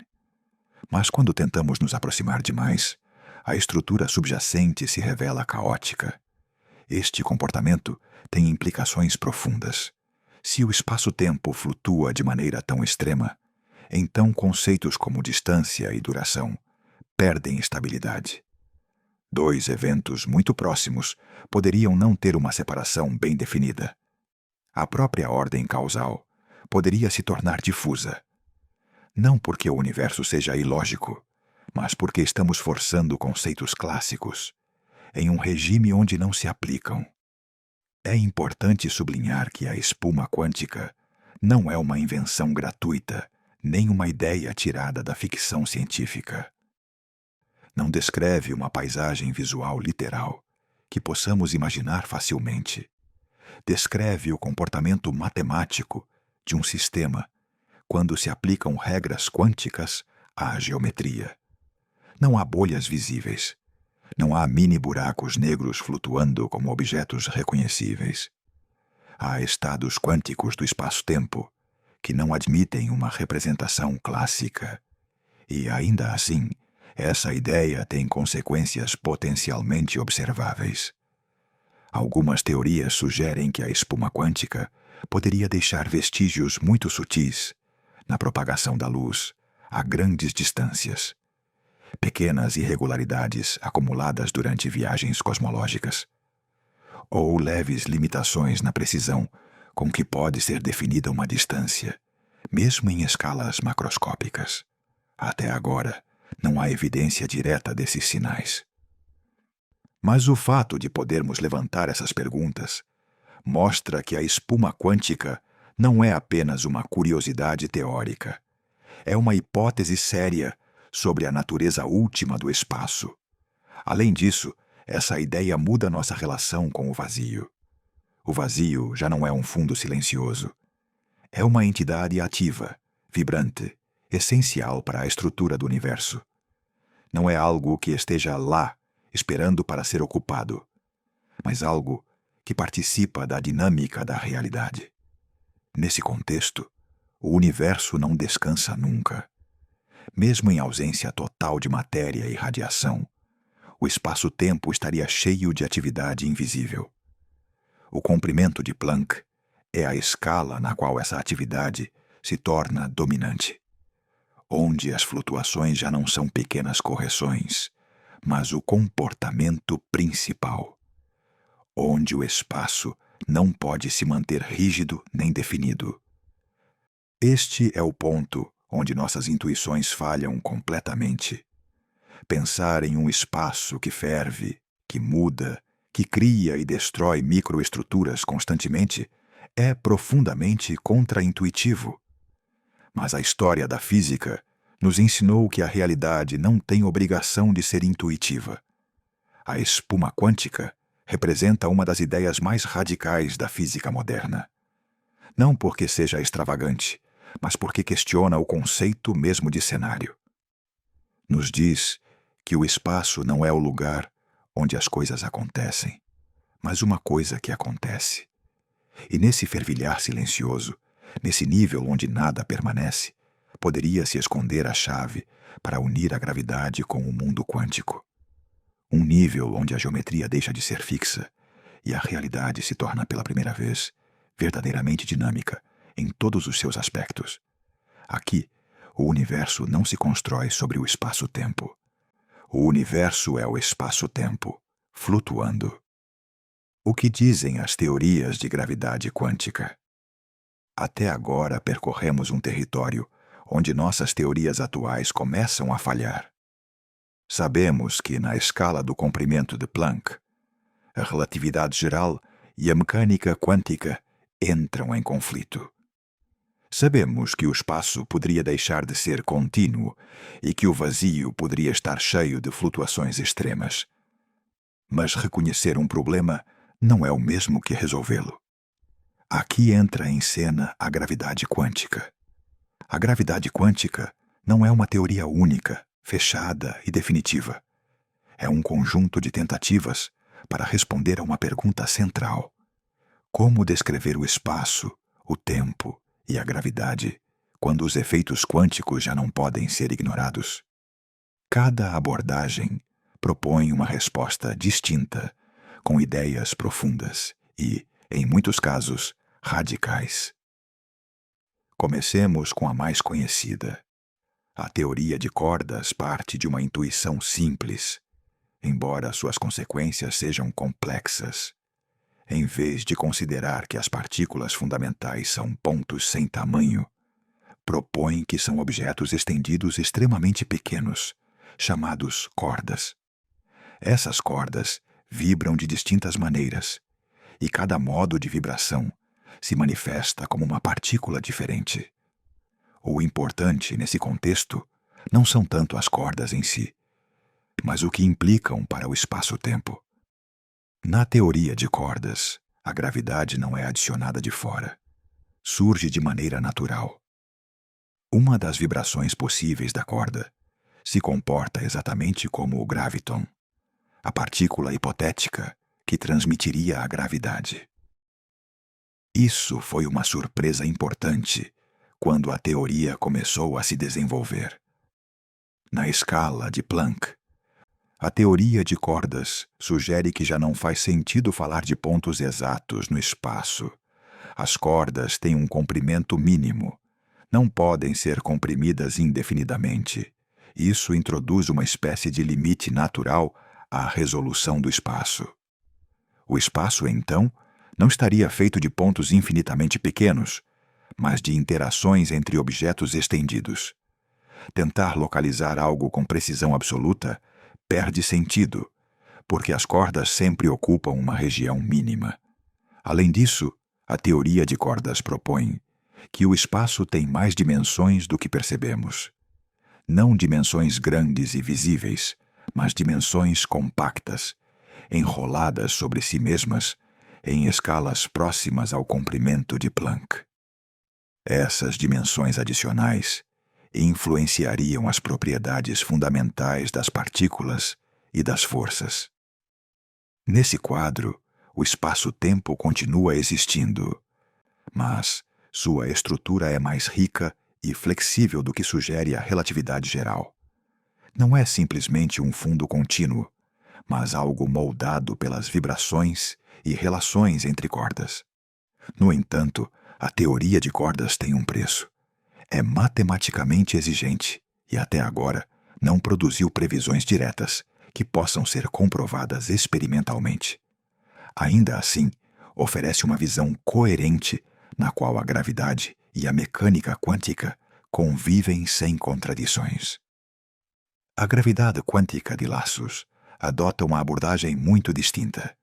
Mas quando tentamos nos aproximar demais, a estrutura subjacente se revela caótica. Este comportamento tem implicações profundas. Se o espaço-tempo flutua de maneira tão extrema, então conceitos como distância e duração perdem estabilidade. Dois eventos muito próximos poderiam não ter uma separação bem definida. A própria ordem causal poderia se tornar difusa. Não porque o universo seja ilógico, mas porque estamos forçando conceitos clássicos em um regime onde não se aplicam. É importante sublinhar que a espuma quântica não é uma invenção gratuita, nem uma ideia tirada da ficção científica. Não descreve uma paisagem visual literal que possamos imaginar facilmente. Descreve o comportamento matemático de um sistema quando se aplicam regras quânticas à geometria. Não há bolhas visíveis. Não há mini-buracos negros flutuando como objetos reconhecíveis. Há estados quânticos do espaço-tempo que não admitem uma representação clássica. E, ainda assim, essa ideia tem consequências potencialmente observáveis. Algumas teorias sugerem que a espuma quântica poderia deixar vestígios muito sutis na propagação da luz a grandes distâncias. Pequenas irregularidades acumuladas durante viagens cosmológicas, ou leves limitações na precisão com que pode ser definida uma distância, mesmo em escalas macroscópicas. Até agora, não há evidência direta desses sinais. Mas o fato de podermos levantar essas perguntas mostra que a espuma quântica não é apenas uma curiosidade teórica. É uma hipótese séria sobre a natureza última do espaço. Além disso, essa ideia muda nossa relação com o vazio. O vazio já não é um fundo silencioso. É uma entidade ativa, vibrante, essencial para a estrutura do universo. Não é algo que esteja lá, esperando para ser ocupado, mas algo que participa da dinâmica da realidade. Nesse contexto, o universo não descansa nunca. Mesmo em ausência total de matéria e radiação, o espaço-tempo estaria cheio de atividade invisível. O comprimento de Planck é a escala na qual essa atividade se torna dominante, onde as flutuações já não são pequenas correções, mas o comportamento principal, onde o espaço não pode se manter rígido nem definido. Este é o ponto onde nossas intuições falham completamente. Pensar em um espaço que ferve, que muda, que cria e destrói microestruturas constantemente é profundamente contraintuitivo. Mas a história da física nos ensinou que a realidade não tem obrigação de ser intuitiva. A espuma quântica representa uma das ideias mais radicais da física moderna. Não porque seja extravagante, mas porque questiona o conceito mesmo de cenário. Nos diz que o espaço não é o lugar onde as coisas acontecem, mas uma coisa que acontece. E nesse fervilhar silencioso, nesse nível onde nada permanece, poderia se esconder a chave para unir a gravidade com o mundo quântico. Um nível onde a geometria deixa de ser fixa e a realidade se torna pela primeira vez verdadeiramente dinâmica em todos os seus aspectos. Aqui, o universo não se constrói sobre o espaço-tempo. O universo é o espaço-tempo, flutuando. O que dizem as teorias de gravidade quântica? Até agora percorremos um território onde nossas teorias atuais começam a falhar. Sabemos que, na escala do comprimento de Planck, a relatividade geral e a mecânica quântica entram em conflito. Sabemos que o espaço poderia deixar de ser contínuo e que o vazio poderia estar cheio de flutuações extremas. Mas reconhecer um problema não é o mesmo que resolvê-lo. Aqui entra em cena a gravidade quântica. A gravidade quântica não é uma teoria única, fechada e definitiva. É um conjunto de tentativas para responder a uma pergunta central: como descrever o espaço, o tempo e a gravidade quando os efeitos quânticos já não podem ser ignorados? Cada abordagem propõe uma resposta distinta, com ideias profundas e, em muitos casos, radicais. Comecemos com a mais conhecida. A teoria de cordas parte de uma intuição simples, embora suas consequências sejam complexas. Em vez de considerar que as partículas fundamentais são pontos sem tamanho, propõe que são objetos estendidos extremamente pequenos, chamados cordas. Essas cordas vibram de distintas maneiras, e cada modo de vibração se manifesta como uma partícula diferente. O importante nesse contexto não são tanto as cordas em si, mas o que implicam para o espaço-tempo. Na teoria de cordas, a gravidade não é adicionada de fora. Surge de maneira natural. Uma das vibrações possíveis da corda se comporta exatamente como o graviton, a partícula hipotética que transmitiria a gravidade. Isso foi uma surpresa importante quando a teoria começou a se desenvolver. Na escala de Planck, a teoria de cordas sugere que já não faz sentido falar de pontos exatos no espaço. As cordas têm um comprimento mínimo. Não podem ser comprimidas indefinidamente. Isso introduz uma espécie de limite natural à resolução do espaço. O espaço, então, não estaria feito de pontos infinitamente pequenos, mas de interações entre objetos estendidos. Tentar localizar algo com precisão absoluta perde sentido, porque as cordas sempre ocupam uma região mínima. Além disso, a teoria de cordas propõe que o espaço tem mais dimensões do que percebemos. Não dimensões grandes e visíveis, mas dimensões compactas, enroladas sobre si mesmas, em escalas próximas ao comprimento de Planck. Essas dimensões adicionais influenciariam as propriedades fundamentais das partículas e das forças. Nesse quadro, o espaço-tempo continua existindo, mas sua estrutura é mais rica e flexível do que sugere a relatividade geral. Não é simplesmente um fundo contínuo, mas algo moldado pelas vibrações e relações entre cordas. No entanto, a teoria de cordas tem um preço. É matematicamente exigente e, até agora, não produziu previsões diretas que possam ser comprovadas experimentalmente. Ainda assim, oferece uma visão coerente na qual a gravidade e a mecânica quântica convivem sem contradições. A gravidade quântica de laços adota uma abordagem muito distinta.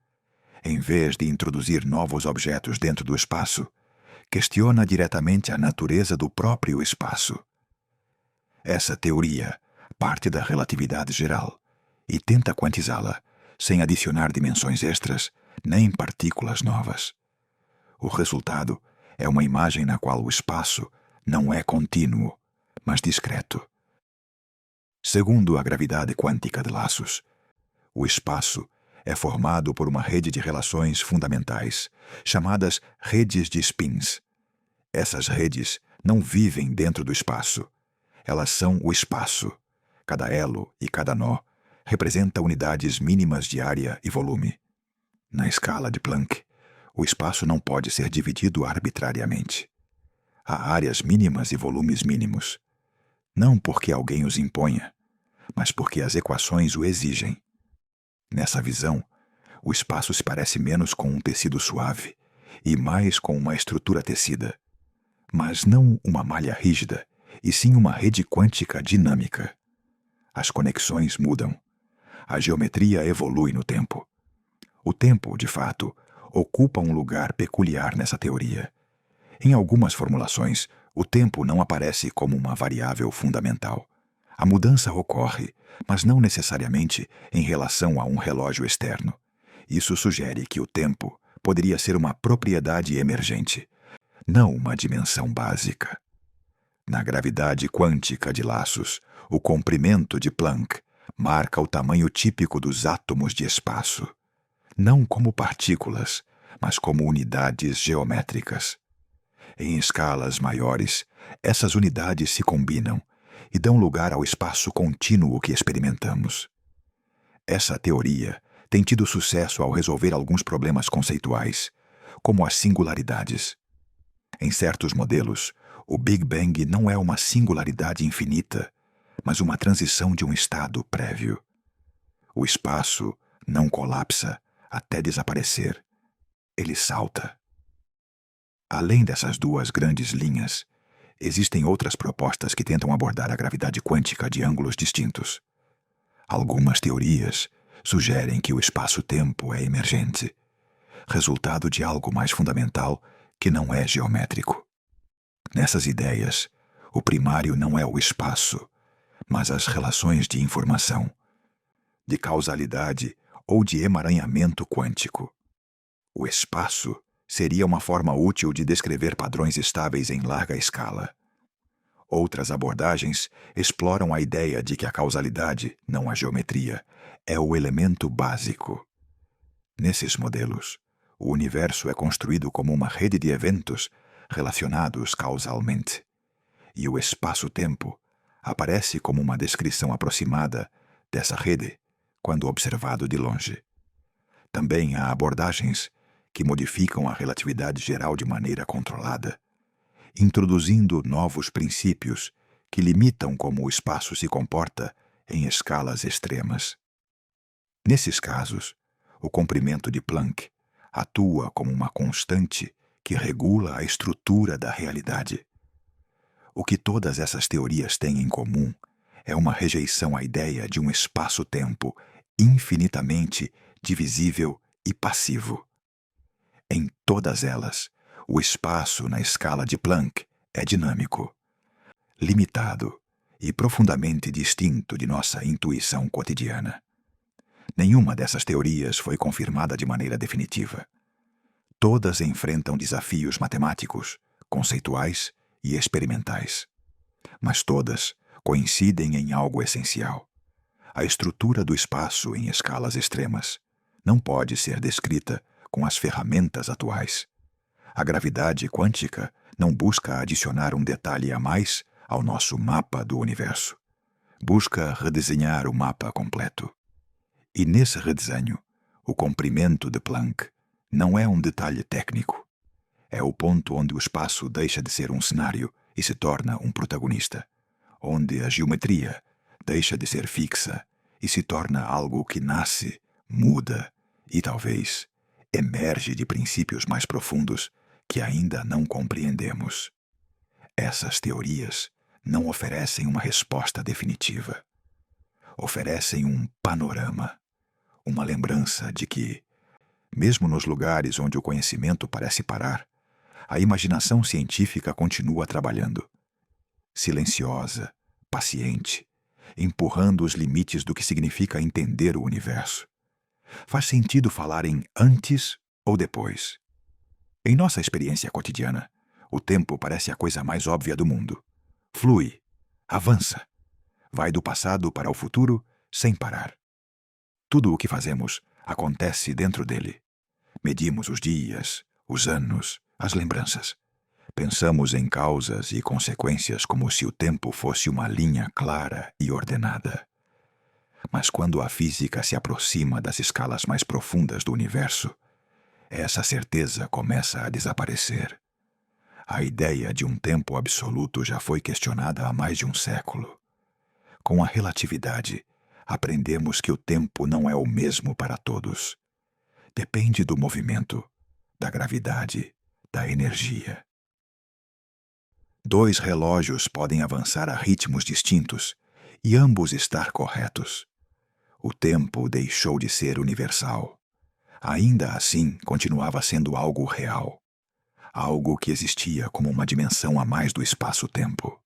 Em vez de introduzir novos objetos dentro do espaço, questiona diretamente a natureza do próprio espaço. Essa teoria parte da relatividade geral e tenta quantizá-la, sem adicionar dimensões extras nem partículas novas. O resultado é uma imagem na qual o espaço não é contínuo, mas discreto. Segundo a gravidade quântica de laços, o espaço é formado por uma rede de relações fundamentais, chamadas redes de spins. Essas redes não vivem dentro do espaço. Elas são o espaço. Cada elo e cada nó representa unidades mínimas de área e volume. Na escala de Planck, o espaço não pode ser dividido arbitrariamente. Há áreas mínimas e volumes mínimos. Não porque alguém os imponha, mas porque as equações o exigem. Nessa visão, o espaço se parece menos com um tecido suave e mais com uma estrutura tecida, mas não uma malha rígida, e sim uma rede quântica dinâmica. As conexões mudam. A geometria evolui no tempo. O tempo, de fato, ocupa um lugar peculiar nessa teoria. Em algumas formulações, o tempo não aparece como uma variável fundamental. A mudança ocorre, mas não necessariamente em relação a um relógio externo. Isso sugere que o tempo poderia ser uma propriedade emergente, não uma dimensão básica. Na gravidade quântica de laços, o comprimento de Planck marca o tamanho típico dos átomos de espaço, não como partículas, mas como unidades geométricas. Em escalas maiores, essas unidades se combinam e dão lugar ao espaço contínuo que experimentamos. Essa teoria tem tido sucesso ao resolver alguns problemas conceituais, como as singularidades. Em certos modelos, o Big Bang não é uma singularidade infinita, mas uma transição de um estado prévio. O espaço não colapsa até desaparecer. Ele salta. Além dessas duas grandes linhas, existem outras propostas que tentam abordar a gravidade quântica de ângulos distintos. Algumas teorias sugerem que o espaço-tempo é emergente, resultado de algo mais fundamental que não é geométrico. Nessas ideias, o primário não é o espaço, mas as relações de informação, de causalidade ou de emaranhamento quântico. O espaço seria uma forma útil de descrever padrões estáveis em larga escala. Outras abordagens exploram a ideia de que a causalidade, não a geometria, é o elemento básico. Nesses modelos, o universo é construído como uma rede de eventos relacionados causalmente, e o espaço-tempo aparece como uma descrição aproximada dessa rede quando observado de longe. Também há abordagens que modificam a relatividade geral de maneira controlada, introduzindo novos princípios que limitam como o espaço se comporta em escalas extremas. Nesses casos, o comprimento de Planck atua como uma constante que regula a estrutura da realidade. O que todas essas teorias têm em comum é uma rejeição à ideia de um espaço-tempo infinitamente divisível e passivo. Em todas elas, o espaço na escala de Planck é dinâmico, limitado e profundamente distinto de nossa intuição cotidiana. Nenhuma dessas teorias foi confirmada de maneira definitiva. Todas enfrentam desafios matemáticos, conceituais e experimentais. Mas todas coincidem em algo essencial. A estrutura do espaço em escalas extremas não pode ser descrita com as ferramentas atuais. A gravidade quântica não busca adicionar um detalhe a mais ao nosso mapa do universo. Busca redesenhar o mapa completo. E nesse redesenho, o comprimento de Planck não é um detalhe técnico. É o ponto onde o espaço deixa de ser um cenário e se torna um protagonista, onde a geometria deixa de ser fixa e se torna algo que nasce, muda e talvez emerge de princípios mais profundos que ainda não compreendemos. Essas teorias não oferecem uma resposta definitiva. Oferecem um panorama, uma lembrança de que, mesmo nos lugares onde o conhecimento parece parar, a imaginação científica continua trabalhando. Silenciosa, paciente, empurrando os limites do que significa entender o universo. Faz sentido falar em antes ou depois. Em nossa experiência cotidiana, o tempo parece a coisa mais óbvia do mundo. Flui, avança, vai do passado para o futuro sem parar. Tudo o que fazemos acontece dentro dele. Medimos os dias, os anos, as lembranças. Pensamos em causas e consequências como se o tempo fosse uma linha clara e ordenada. Mas quando a física se aproxima das escalas mais profundas do universo, essa certeza começa a desaparecer. A ideia de um tempo absoluto já foi questionada há mais de um século. Com a relatividade, aprendemos que o tempo não é o mesmo para todos. Depende do movimento, da gravidade, da energia. Dois relógios podem avançar a ritmos distintos e ambos estar corretos. O tempo deixou de ser universal. Ainda assim, continuava sendo algo real. Algo que existia como uma dimensão a mais do espaço-tempo.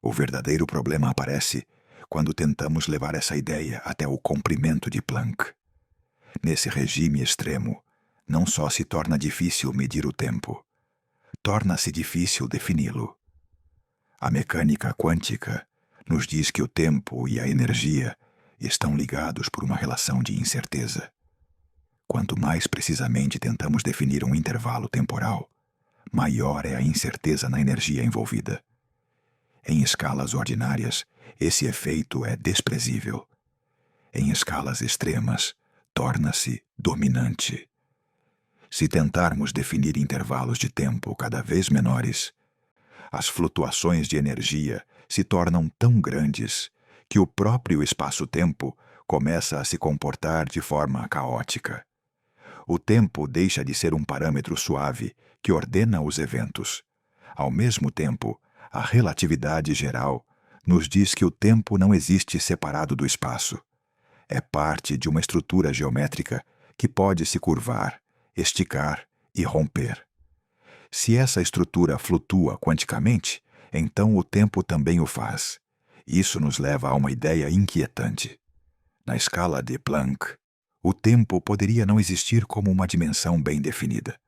O verdadeiro problema aparece quando tentamos levar essa ideia até o comprimento de Planck. Nesse regime extremo, não só se torna difícil medir o tempo, torna-se difícil defini-lo. A mecânica quântica nos diz que o tempo e a energia estão ligados por uma relação de incerteza. Quanto mais precisamente tentamos definir um intervalo temporal, maior é a incerteza na energia envolvida. Em escalas ordinárias, esse efeito é desprezível. Em escalas extremas, torna-se dominante. Se tentarmos definir intervalos de tempo cada vez menores, as flutuações de energia se tornam tão grandes que o próprio espaço-tempo começa a se comportar de forma caótica. O tempo deixa de ser um parâmetro suave que ordena os eventos. Ao mesmo tempo, a relatividade geral nos diz que o tempo não existe separado do espaço. É parte de uma estrutura geométrica que pode se curvar, esticar e romper. Se essa estrutura flutua quanticamente, então o tempo também o faz. Isso nos leva a uma ideia inquietante. Na escala de Planck, o tempo poderia não existir como uma dimensão bem definida,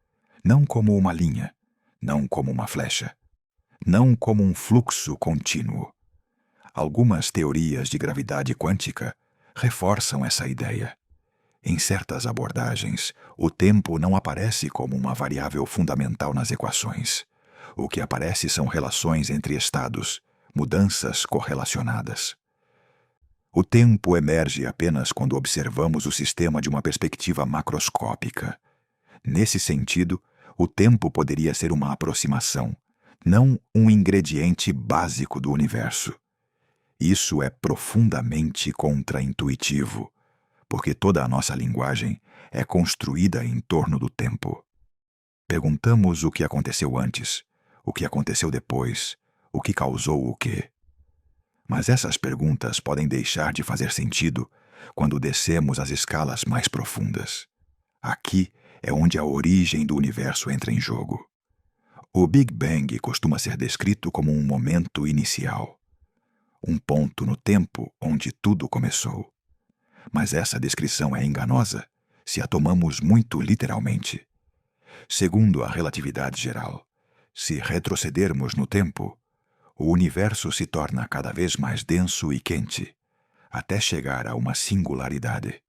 não como uma linha, não como uma flecha, não como um fluxo contínuo. Algumas teorias de gravidade quântica reforçam essa ideia. Em certas abordagens, o tempo não aparece como uma variável fundamental nas equações. O que aparece são relações entre estados, mudanças correlacionadas. O tempo emerge apenas quando observamos o sistema de uma perspectiva macroscópica. Nesse sentido, o tempo poderia ser uma aproximação, não um ingrediente básico do universo. Isso é profundamente contraintuitivo, porque toda a nossa linguagem é construída em torno do tempo. Perguntamos o que aconteceu antes, o que aconteceu depois, o que causou o quê. Mas essas perguntas podem deixar de fazer sentido quando descemos às escalas mais profundas. Aqui é onde a origem do universo entra em jogo. O Big Bang costuma ser descrito como um momento inicial, um ponto no tempo onde tudo começou. Mas essa descrição é enganosa se a tomamos muito literalmente. Segundo a relatividade geral, se retrocedermos no tempo, o universo se torna cada vez mais denso e quente, até chegar a uma singularidade.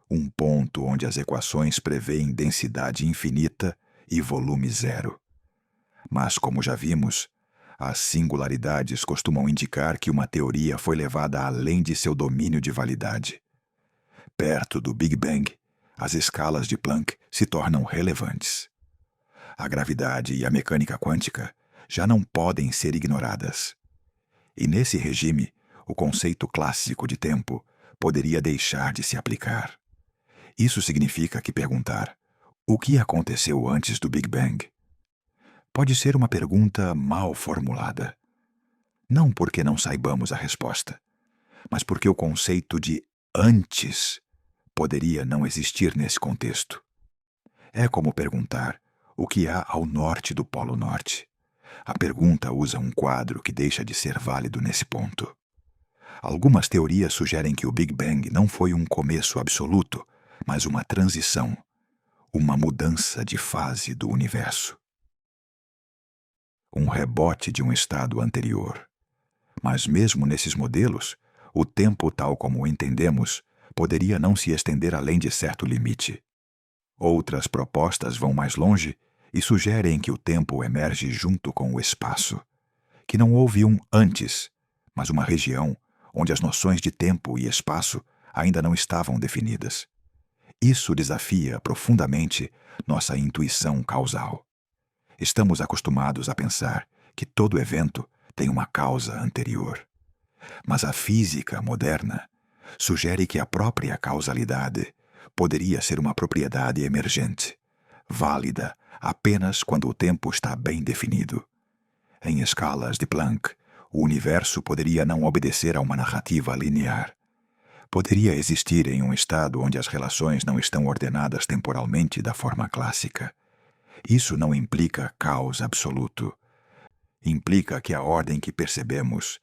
Um ponto onde as equações prevêem densidade infinita e volume zero. Mas, como já vimos, as singularidades costumam indicar que uma teoria foi levada além de seu domínio de validade. Perto do Big Bang, as escalas de Planck se tornam relevantes. A gravidade e a mecânica quântica já não podem ser ignoradas. E nesse regime, o conceito clássico de tempo poderia deixar de se aplicar. Isso significa que perguntar o que aconteceu antes do Big Bang pode ser uma pergunta mal formulada. Não porque não saibamos a resposta, mas porque o conceito de antes poderia não existir nesse contexto. É como perguntar o que há ao norte do Polo Norte. A pergunta usa um quadro que deixa de ser válido nesse ponto. Algumas teorias sugerem que o Big Bang não foi um começo absoluto, mas uma transição, uma mudança de fase do universo. Um rebote de um estado anterior. Mas mesmo nesses modelos, o tempo tal como o entendemos poderia não se estender além de certo limite. Outras propostas vão mais longe e sugerem que o tempo emerge junto com o espaço, que não houve um antes, mas uma região onde as noções de tempo e espaço ainda não estavam definidas. Isso desafia profundamente nossa intuição causal. Estamos acostumados a pensar que todo evento tem uma causa anterior. Mas a física moderna sugere que a própria causalidade poderia ser uma propriedade emergente, válida apenas quando o tempo está bem definido. Em escalas de Planck, o universo poderia não obedecer a uma narrativa linear. Poderia existir em um estado onde as relações não estão ordenadas temporalmente da forma clássica. Isso não implica caos absoluto. Implica que a ordem que percebemos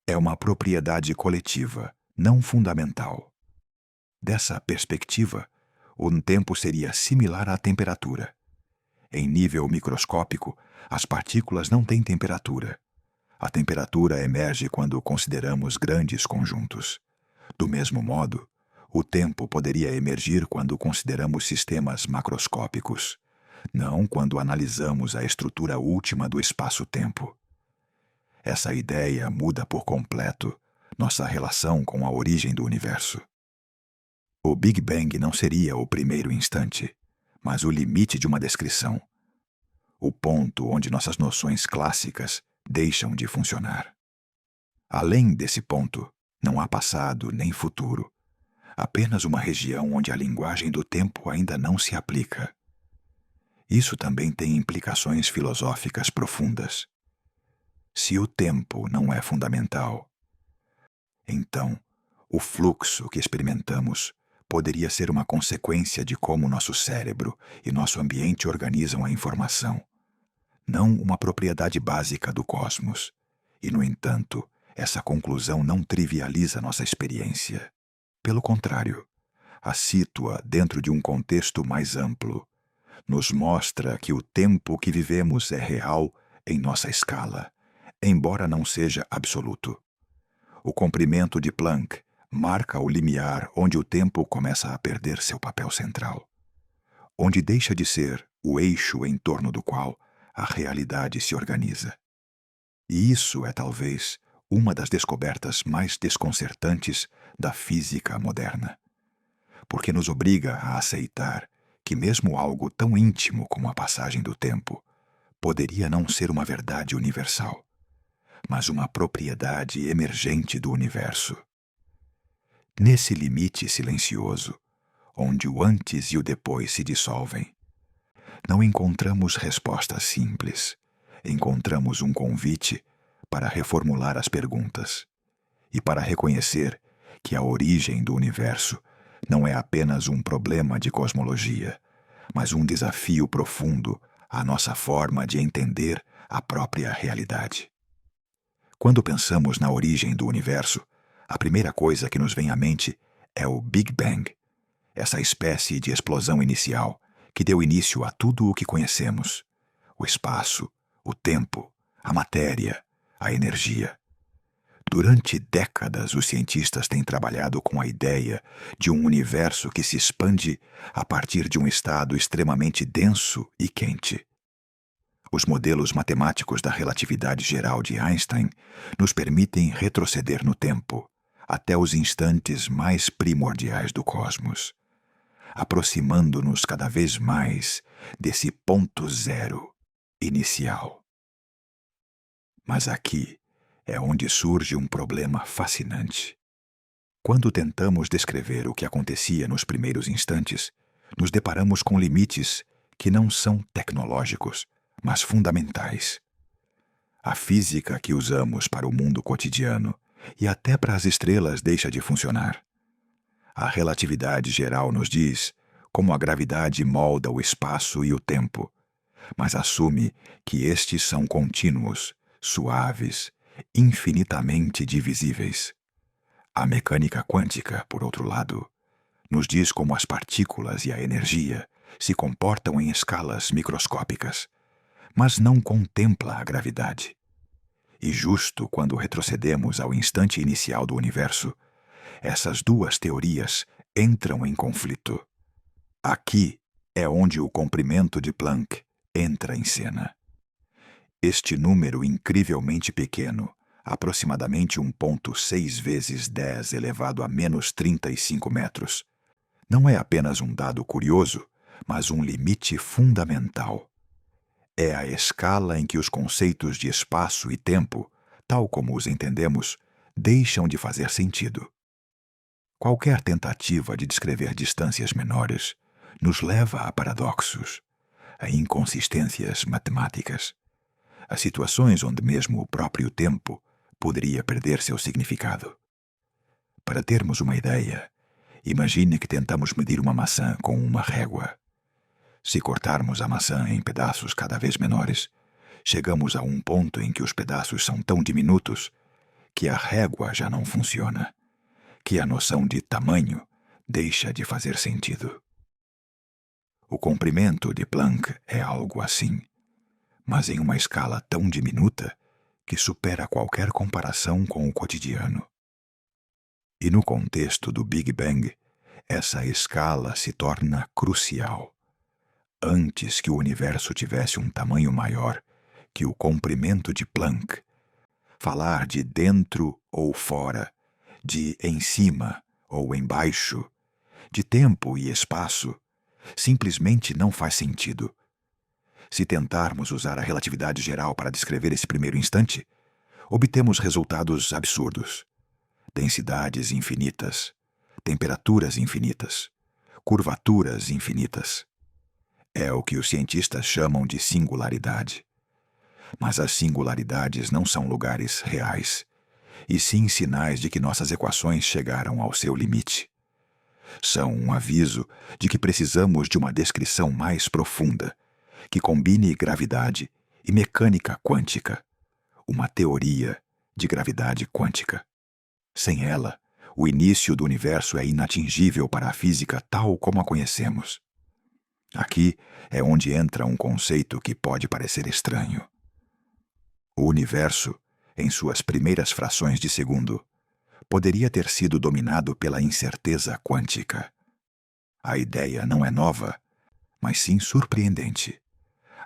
é uma propriedade coletiva, não fundamental. Dessa perspectiva, o tempo seria similar à temperatura. Em nível microscópico, as partículas não têm temperatura. A temperatura emerge quando consideramos grandes conjuntos. Do mesmo modo, o tempo poderia emergir quando consideramos sistemas macroscópicos, não quando analisamos a estrutura última do espaço-tempo. Essa ideia muda por completo nossa relação com a origem do universo. O Big Bang não seria o primeiro instante, mas o limite de uma descrição, o ponto onde nossas noções clássicas deixam de funcionar. Além desse ponto, não há passado nem futuro, apenas uma região onde a linguagem do tempo ainda não se aplica. Isso também tem implicações filosóficas profundas. Se o tempo não é fundamental, então o fluxo que experimentamos poderia ser uma consequência de como nosso cérebro e nosso ambiente organizam a informação, não uma propriedade básica do cosmos. E, no entanto, essa conclusão não trivializa nossa experiência. Pelo contrário, a situa dentro de um contexto mais amplo. Nos mostra que o tempo que vivemos é real em nossa escala, embora não seja absoluto. O comprimento de Planck marca o limiar onde o tempo começa a perder seu papel central, onde deixa de ser o eixo em torno do qual a realidade se organiza. E isso é talvez uma das descobertas mais desconcertantes da física moderna, porque nos obriga a aceitar que mesmo algo tão íntimo como a passagem do tempo poderia não ser uma verdade universal, mas uma propriedade emergente do universo. Nesse limite silencioso, onde o antes e o depois se dissolvem, não encontramos respostas simples. Encontramos um convite para reformular as perguntas e para reconhecer que a origem do universo não é apenas um problema de cosmologia, mas um desafio profundo à nossa forma de entender a própria realidade. Quando pensamos na origem do universo, a primeira coisa que nos vem à mente é o Big Bang, essa espécie de explosão inicial que deu início a tudo o que conhecemos: o espaço, o tempo, a matéria, a energia. Durante décadas, os cientistas têm trabalhado com a ideia de um universo que se expande a partir de um estado extremamente denso e quente. Os modelos matemáticos da relatividade geral de Einstein nos permitem retroceder no tempo, até os instantes mais primordiais do cosmos, aproximando-nos cada vez mais desse ponto zero inicial. Mas aqui é onde surge um problema fascinante. Quando tentamos descrever o que acontecia nos primeiros instantes, nos deparamos com limites que não são tecnológicos, mas fundamentais. A física que usamos para o mundo cotidiano e até para as estrelas deixa de funcionar. A relatividade geral nos diz como a gravidade molda o espaço e o tempo, mas assume que estes são contínuos, suaves, infinitamente divisíveis. A mecânica quântica, por outro lado, nos diz como as partículas e a energia se comportam em escalas microscópicas, mas não contempla a gravidade. E justo quando retrocedemos ao instante inicial do universo, essas duas teorias entram em conflito. Aqui é onde o comprimento de Planck entra em cena. Este número incrivelmente pequeno, aproximadamente 1,6 vezes 10 elevado a menos 35 metros, não é apenas um dado curioso, mas um limite fundamental. É a escala em que os conceitos de espaço e tempo, tal como os entendemos, deixam de fazer sentido. Qualquer tentativa de descrever distâncias menores nos leva a paradoxos, a inconsistências matemáticas, a situações onde mesmo o próprio tempo poderia perder seu significado. Para termos uma ideia, imagine que tentamos medir uma maçã com uma régua. Se cortarmos a maçã em pedaços cada vez menores, chegamos a um ponto em que os pedaços são tão diminutos que a régua já não funciona, que a noção de tamanho deixa de fazer sentido. O comprimento de Planck é algo assim, mas em uma escala tão diminuta que supera qualquer comparação com o cotidiano. E no contexto do Big Bang, essa escala se torna crucial. Antes que o universo tivesse um tamanho maior que o comprimento de Planck, falar de dentro ou fora, de em cima ou embaixo, de tempo e espaço, simplesmente não faz sentido. Se tentarmos usar a relatividade geral para descrever esse primeiro instante, obtemos resultados absurdos. Densidades infinitas, temperaturas infinitas, curvaturas infinitas. É o que os cientistas chamam de singularidade. Mas as singularidades não são lugares reais, e sim sinais de que nossas equações chegaram ao seu limite. São um aviso de que precisamos de uma descrição mais profunda, que combine gravidade e mecânica quântica, uma teoria de gravidade quântica. Sem ela, o início do universo é inatingível para a física tal como a conhecemos. Aqui é onde entra um conceito que pode parecer estranho. O universo, em suas primeiras frações de segundo, poderia ter sido dominado pela incerteza quântica. A ideia não é nova, mas sim surpreendente.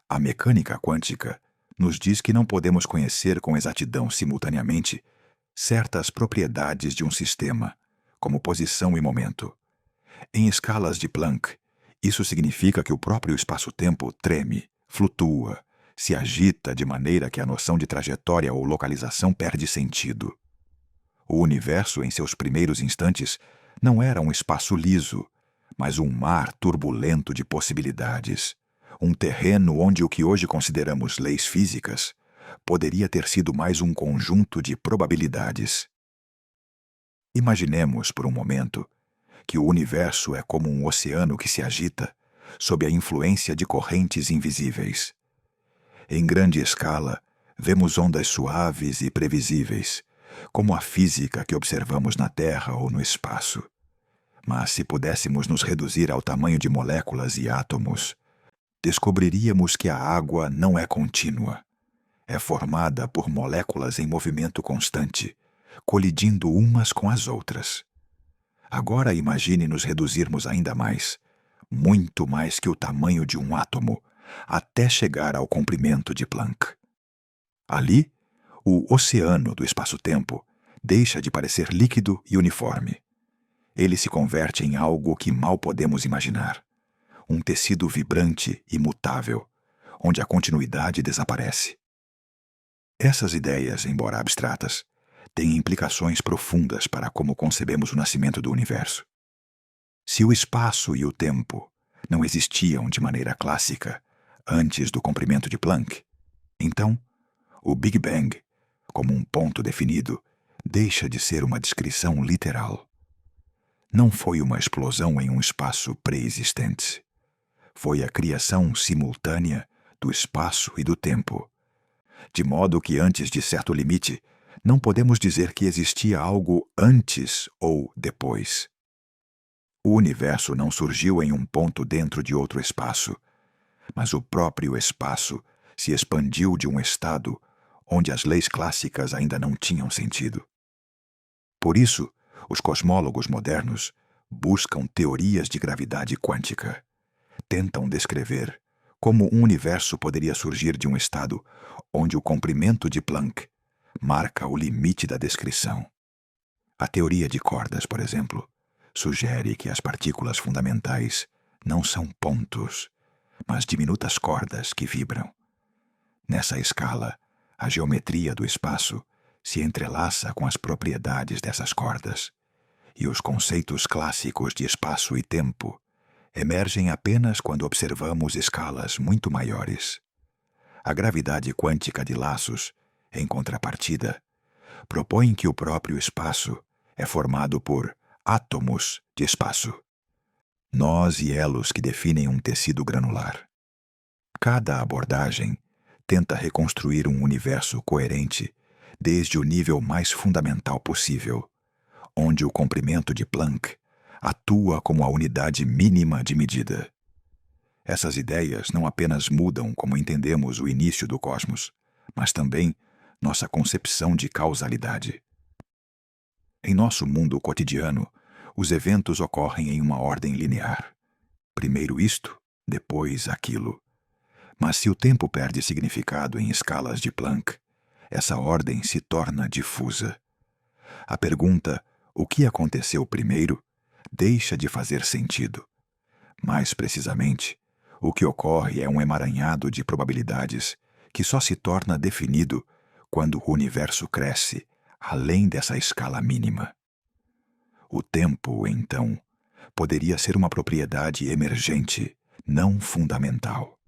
A mecânica quântica nos diz que não podemos conhecer com exatidão simultaneamente certas propriedades de um sistema, como posição e momento. Em escalas de Planck, isso significa que o próprio espaço-tempo treme, flutua, se agita de maneira que a noção de trajetória ou localização perde sentido. O universo, em seus primeiros instantes, não era um espaço liso, mas um mar turbulento de possibilidades, um terreno onde o que hoje consideramos leis físicas poderia ter sido mais um conjunto de probabilidades. Imaginemos, por um momento, que o universo é como um oceano que se agita sob a influência de correntes invisíveis. Em grande escala, vemos ondas suaves e previsíveis, como a física que observamos na Terra ou no espaço. Mas se pudéssemos nos reduzir ao tamanho de moléculas e átomos, descobriríamos que a água não é contínua. É formada por moléculas em movimento constante, colidindo umas com as outras. Agora imagine nos reduzirmos ainda mais, muito mais que o tamanho de um átomo, até chegar ao comprimento de Planck. Ali, o oceano do espaço-tempo deixa de parecer líquido e uniforme. Ele se converte em algo que mal podemos imaginar. Um tecido vibrante e mutável, onde a continuidade desaparece. Essas ideias, embora abstratas, têm implicações profundas para como concebemos o nascimento do universo. Se o espaço e o tempo não existiam de maneira clássica antes do comprimento de Planck, então o Big Bang, como um ponto definido, deixa de ser uma descrição literal. Não foi uma explosão em um espaço pré-existente. Foi a criação simultânea do espaço e do tempo, de modo que antes de certo limite, não podemos dizer que existia algo antes ou depois. O universo não surgiu em um ponto dentro de outro espaço, mas o próprio espaço se expandiu de um estado onde as leis clássicas ainda não tinham sentido. Por isso, os cosmólogos modernos buscam teorias de gravidade quântica. Tentam descrever como um universo poderia surgir de um estado onde o comprimento de Planck marca o limite da descrição. A teoria de cordas, por exemplo, sugere que as partículas fundamentais não são pontos, mas diminutas cordas que vibram. Nessa escala, a geometria do espaço se entrelaça com as propriedades dessas cordas, e os conceitos clássicos de espaço e tempo emergem apenas quando observamos escalas muito maiores. A gravidade quântica de laços, em contrapartida, propõe que o próprio espaço é formado por átomos de espaço, nós e elos que definem um tecido granular. Cada abordagem tenta reconstruir um universo coerente desde o nível mais fundamental possível, onde o comprimento de Planck atua como a unidade mínima de medida. Essas ideias não apenas mudam como entendemos o início do cosmos, mas também nossa concepção de causalidade. Em nosso mundo cotidiano, os eventos ocorrem em uma ordem linear. Primeiro isto, depois aquilo. Mas se o tempo perde significado em escalas de Planck, essa ordem se torna difusa. A pergunta, o que aconteceu primeiro, deixa de fazer sentido. Mais precisamente, o que ocorre é um emaranhado de probabilidades que só se torna definido quando o universo cresce além dessa escala mínima. O tempo, então, poderia ser uma propriedade emergente, não fundamental.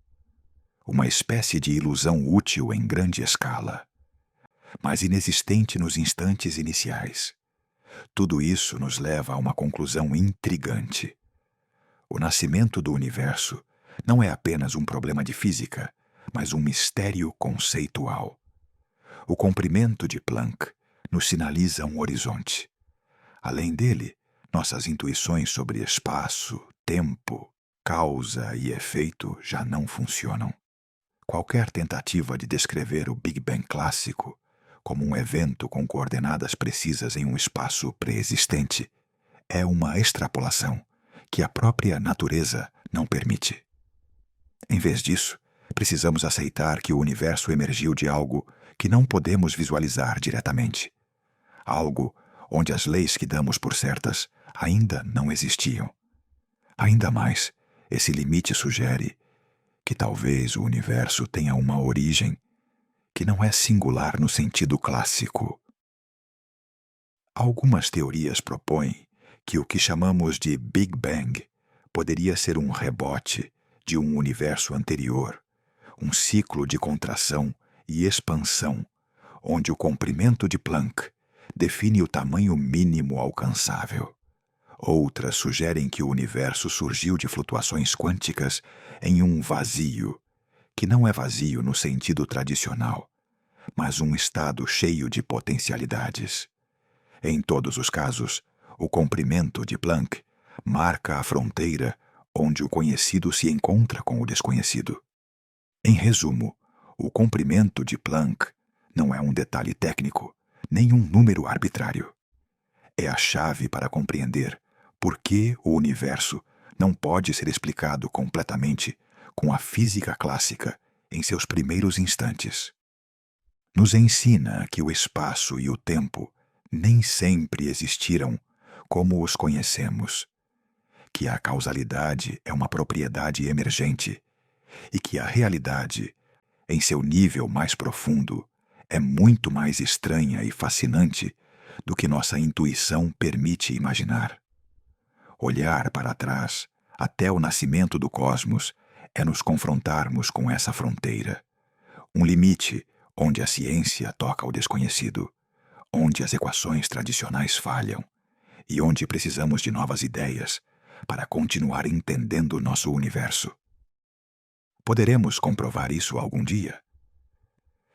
Uma espécie de ilusão útil em grande escala, mas inexistente nos instantes iniciais. Tudo isso nos leva a uma conclusão intrigante. O nascimento do universo não é apenas um problema de física, mas um mistério conceitual. O comprimento de Planck nos sinaliza um horizonte. Além dele, nossas intuições sobre espaço, tempo, causa e efeito já não funcionam. Qualquer tentativa de descrever o Big Bang clássico como um evento com coordenadas precisas em um espaço pré-existente é uma extrapolação que a própria natureza não permite. Em vez disso, precisamos aceitar que o universo emergiu de algo que não podemos visualizar diretamente. Algo onde as leis que damos por certas ainda não existiam. Ainda mais, esse limite sugere que talvez o universo tenha uma origem que não é singular no sentido clássico. Algumas teorias propõem que o que chamamos de Big Bang poderia ser um rebote de um universo anterior, um ciclo de contração e expansão, onde o comprimento de Planck define o tamanho mínimo alcançável. Outras sugerem que o universo surgiu de flutuações quânticas em um vazio, que não é vazio no sentido tradicional, mas um estado cheio de potencialidades. Em todos os casos, o comprimento de Planck marca a fronteira onde o conhecido se encontra com o desconhecido. Em resumo, o comprimento de Planck não é um detalhe técnico, nem um número arbitrário. É a chave para compreender por que o universo não pode ser explicado completamente com a física clássica em seus primeiros instantes. Nos ensina que o espaço e o tempo nem sempre existiram como os conhecemos, que a causalidade é uma propriedade emergente e que a realidade, em seu nível mais profundo, é muito mais estranha e fascinante do que nossa intuição permite imaginar. Olhar para trás, até o nascimento do cosmos, é nos confrontarmos com essa fronteira, um limite onde a ciência toca o desconhecido, onde as equações tradicionais falham e onde precisamos de novas ideias para continuar entendendo nosso universo. Poderemos comprovar isso algum dia?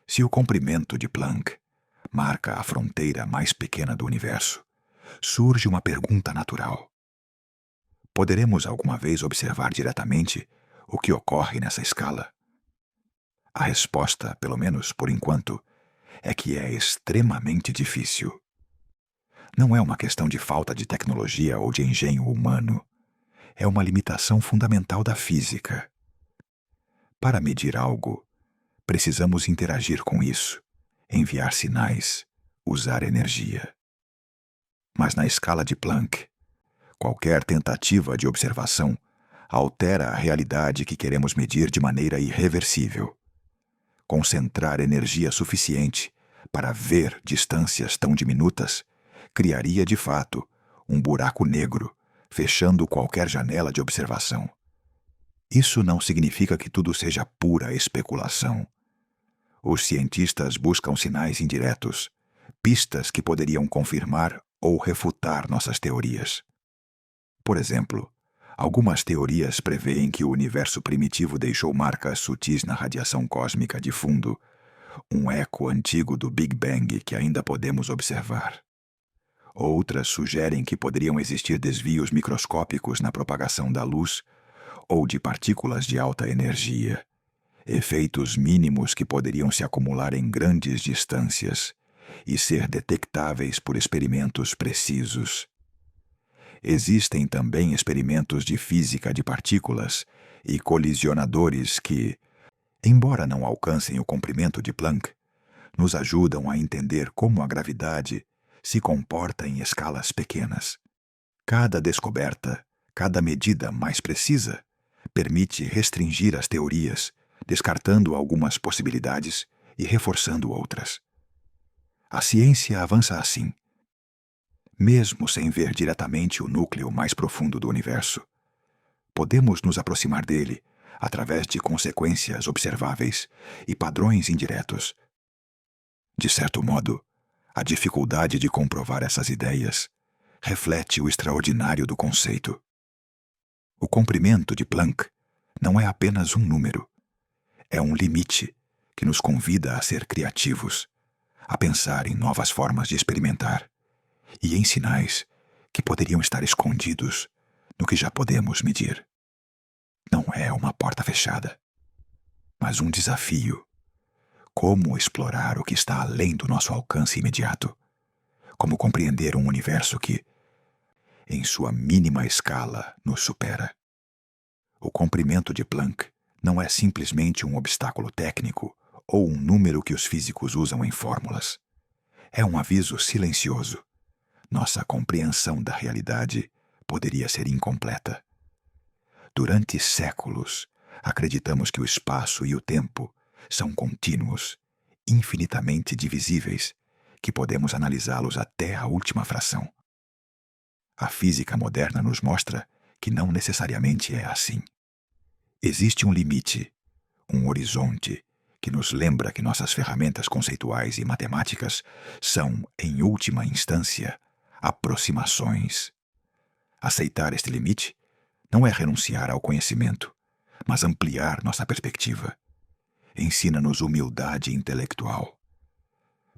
Se o comprimento de Planck marca a fronteira mais pequena do universo, surge uma pergunta natural. Poderemos alguma vez observar diretamente o que ocorre nessa escala? A resposta, pelo menos por enquanto, é que é extremamente difícil. Não é uma questão de falta de tecnologia ou de engenho humano. É uma limitação fundamental da física. Para medir algo, precisamos interagir com isso, enviar sinais, usar energia. Mas na escala de Planck, qualquer tentativa de observação altera a realidade que queremos medir de maneira irreversível. Concentrar energia suficiente para ver distâncias tão diminutas criaria, de fato, um buraco negro, fechando qualquer janela de observação. Isso não significa que tudo seja pura especulação. Os cientistas buscam sinais indiretos, pistas que poderiam confirmar ou refutar nossas teorias. Por exemplo, algumas teorias prevêem que o universo primitivo deixou marcas sutis na radiação cósmica de fundo, um eco antigo do Big Bang que ainda podemos observar. Outras sugerem que poderiam existir desvios microscópicos na propagação da luz ou de partículas de alta energia, efeitos mínimos que poderiam se acumular em grandes distâncias e ser detectáveis por experimentos precisos. Existem também experimentos de física de partículas e colisionadores que, embora não alcancem o comprimento de Planck, nos ajudam a entender como a gravidade se comporta em escalas pequenas. Cada descoberta, cada medida mais precisa, permite restringir as teorias, descartando algumas possibilidades e reforçando outras. A ciência avança assim, mesmo sem ver diretamente o núcleo mais profundo do universo. Podemos nos aproximar dele através de consequências observáveis e padrões indiretos. De certo modo, a dificuldade de comprovar essas ideias reflete o extraordinário do conceito. O comprimento de Planck não é apenas um número. É um limite que nos convida a ser criativos, a pensar em novas formas de experimentar e em sinais que poderiam estar escondidos no que já podemos medir. Não é uma porta fechada, mas um desafio. Como explorar o que está além do nosso alcance imediato? Como compreender um universo que, em sua mínima escala, nos supera? O comprimento de Planck não é simplesmente um obstáculo técnico ou um número que os físicos usam em fórmulas. É um aviso silencioso. Nossa compreensão da realidade poderia ser incompleta. Durante séculos, acreditamos que o espaço e o tempo são contínuos, infinitamente divisíveis, que podemos analisá-los até a última fração. A física moderna nos mostra que não necessariamente é assim. Existe um limite, um horizonte, que nos lembra que nossas ferramentas conceituais e matemáticas são, em última instância, aproximações. Aceitar este limite não é renunciar ao conhecimento, mas ampliar nossa perspectiva. Ensina-nos humildade intelectual.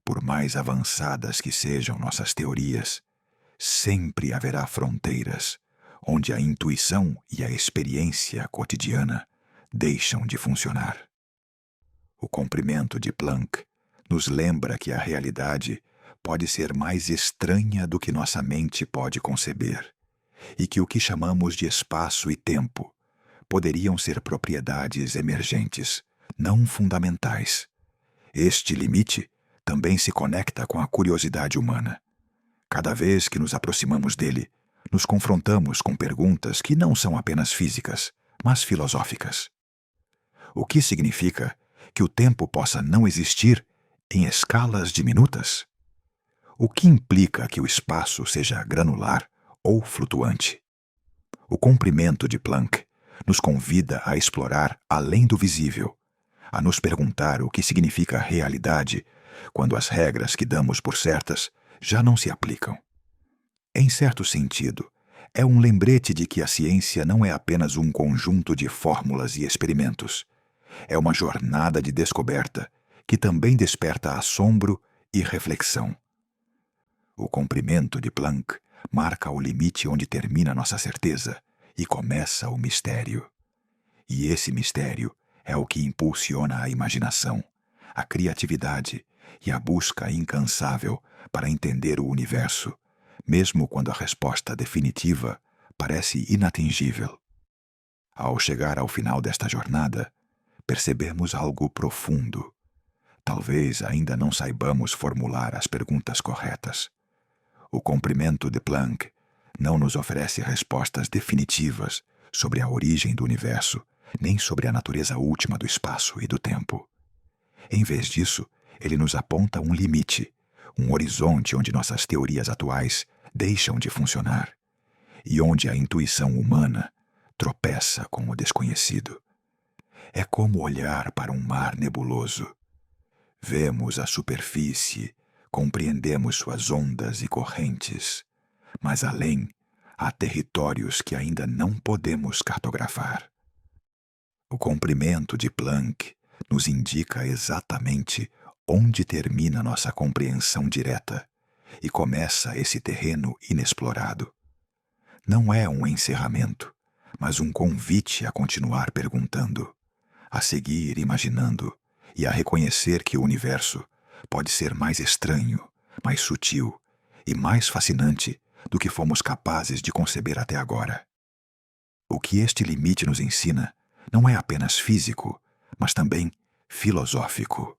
Por mais avançadas que sejam nossas teorias, sempre haverá fronteiras onde a intuição e a experiência cotidiana deixam de funcionar. O comprimento de Planck nos lembra que a realidade pode ser mais estranha do que nossa mente pode conceber, e que o que chamamos de espaço e tempo poderiam ser propriedades emergentes, não fundamentais. Este limite também se conecta com a curiosidade humana. Cada vez que nos aproximamos dele, nos confrontamos com perguntas que não são apenas físicas, mas filosóficas. O que significa que o tempo possa não existir em escalas diminutas? O que implica que o espaço seja granular ou flutuante? O comprimento de Planck nos convida a explorar além do visível, a nos perguntar o que significa realidade quando as regras que damos por certas já não se aplicam. Em certo sentido, é um lembrete de que a ciência não é apenas um conjunto de fórmulas e experimentos. É uma jornada de descoberta que também desperta assombro e reflexão. O comprimento de Planck marca o limite onde termina nossa certeza e começa o mistério. E esse mistério é o que impulsiona a imaginação, a criatividade e a busca incansável para entender o universo, mesmo quando a resposta definitiva parece inatingível. Ao chegar ao final desta jornada, percebemos algo profundo. Talvez ainda não saibamos formular as perguntas corretas. O comprimento de Planck não nos oferece respostas definitivas sobre a origem do universo, nem sobre a natureza última do espaço e do tempo. Em vez disso, ele nos aponta um limite, um horizonte onde nossas teorias atuais deixam de funcionar e onde a intuição humana tropeça com o desconhecido. É como olhar para um mar nebuloso. Vemos a superfície, compreendemos suas ondas e correntes, mas além há territórios que ainda não podemos cartografar. O comprimento de Planck nos indica exatamente onde termina nossa compreensão direta e começa esse terreno inexplorado. Não é um encerramento, mas um convite a continuar perguntando, a seguir imaginando e a reconhecer que o universo pode ser mais estranho, mais sutil e mais fascinante do que fomos capazes de conceber até agora. O que este limite nos ensina não é apenas físico, mas também filosófico.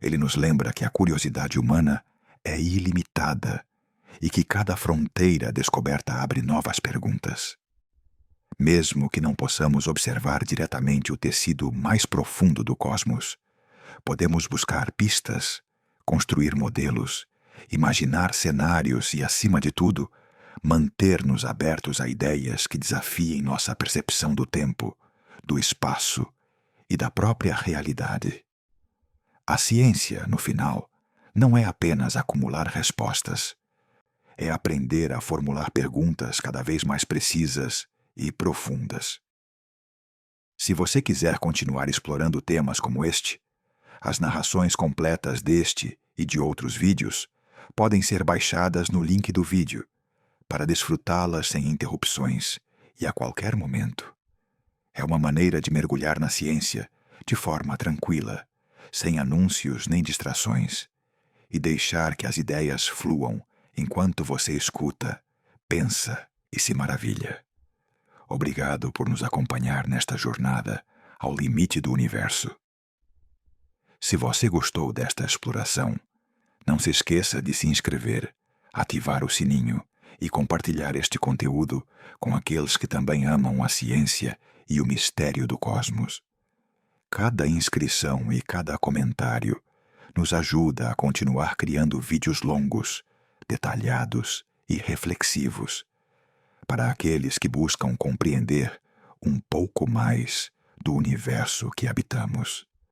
Ele nos lembra que a curiosidade humana é ilimitada e que cada fronteira descoberta abre novas perguntas. Mesmo que não possamos observar diretamente o tecido mais profundo do cosmos, podemos buscar pistas, construir modelos, imaginar cenários e, acima de tudo, manter-nos abertos a ideias que desafiem nossa percepção do tempo, do espaço e da própria realidade. A ciência, no final, não é apenas acumular respostas. É aprender a formular perguntas cada vez mais precisas e profundas. Se você quiser continuar explorando temas como este, as narrações completas deste e de outros vídeos podem ser baixadas no link do vídeo, para desfrutá-las sem interrupções e a qualquer momento. É uma maneira de mergulhar na ciência de forma tranquila, sem anúncios nem distrações, e deixar que as ideias fluam enquanto você escuta, pensa e se maravilha. Obrigado por nos acompanhar nesta jornada ao limite do universo. Se você gostou desta exploração, não se esqueça de se inscrever, ativar o sininho e compartilhar este conteúdo com aqueles que também amam a ciência e o mistério do cosmos. Cada inscrição e cada comentário nos ajuda a continuar criando vídeos longos, detalhados e reflexivos para aqueles que buscam compreender um pouco mais do universo que habitamos.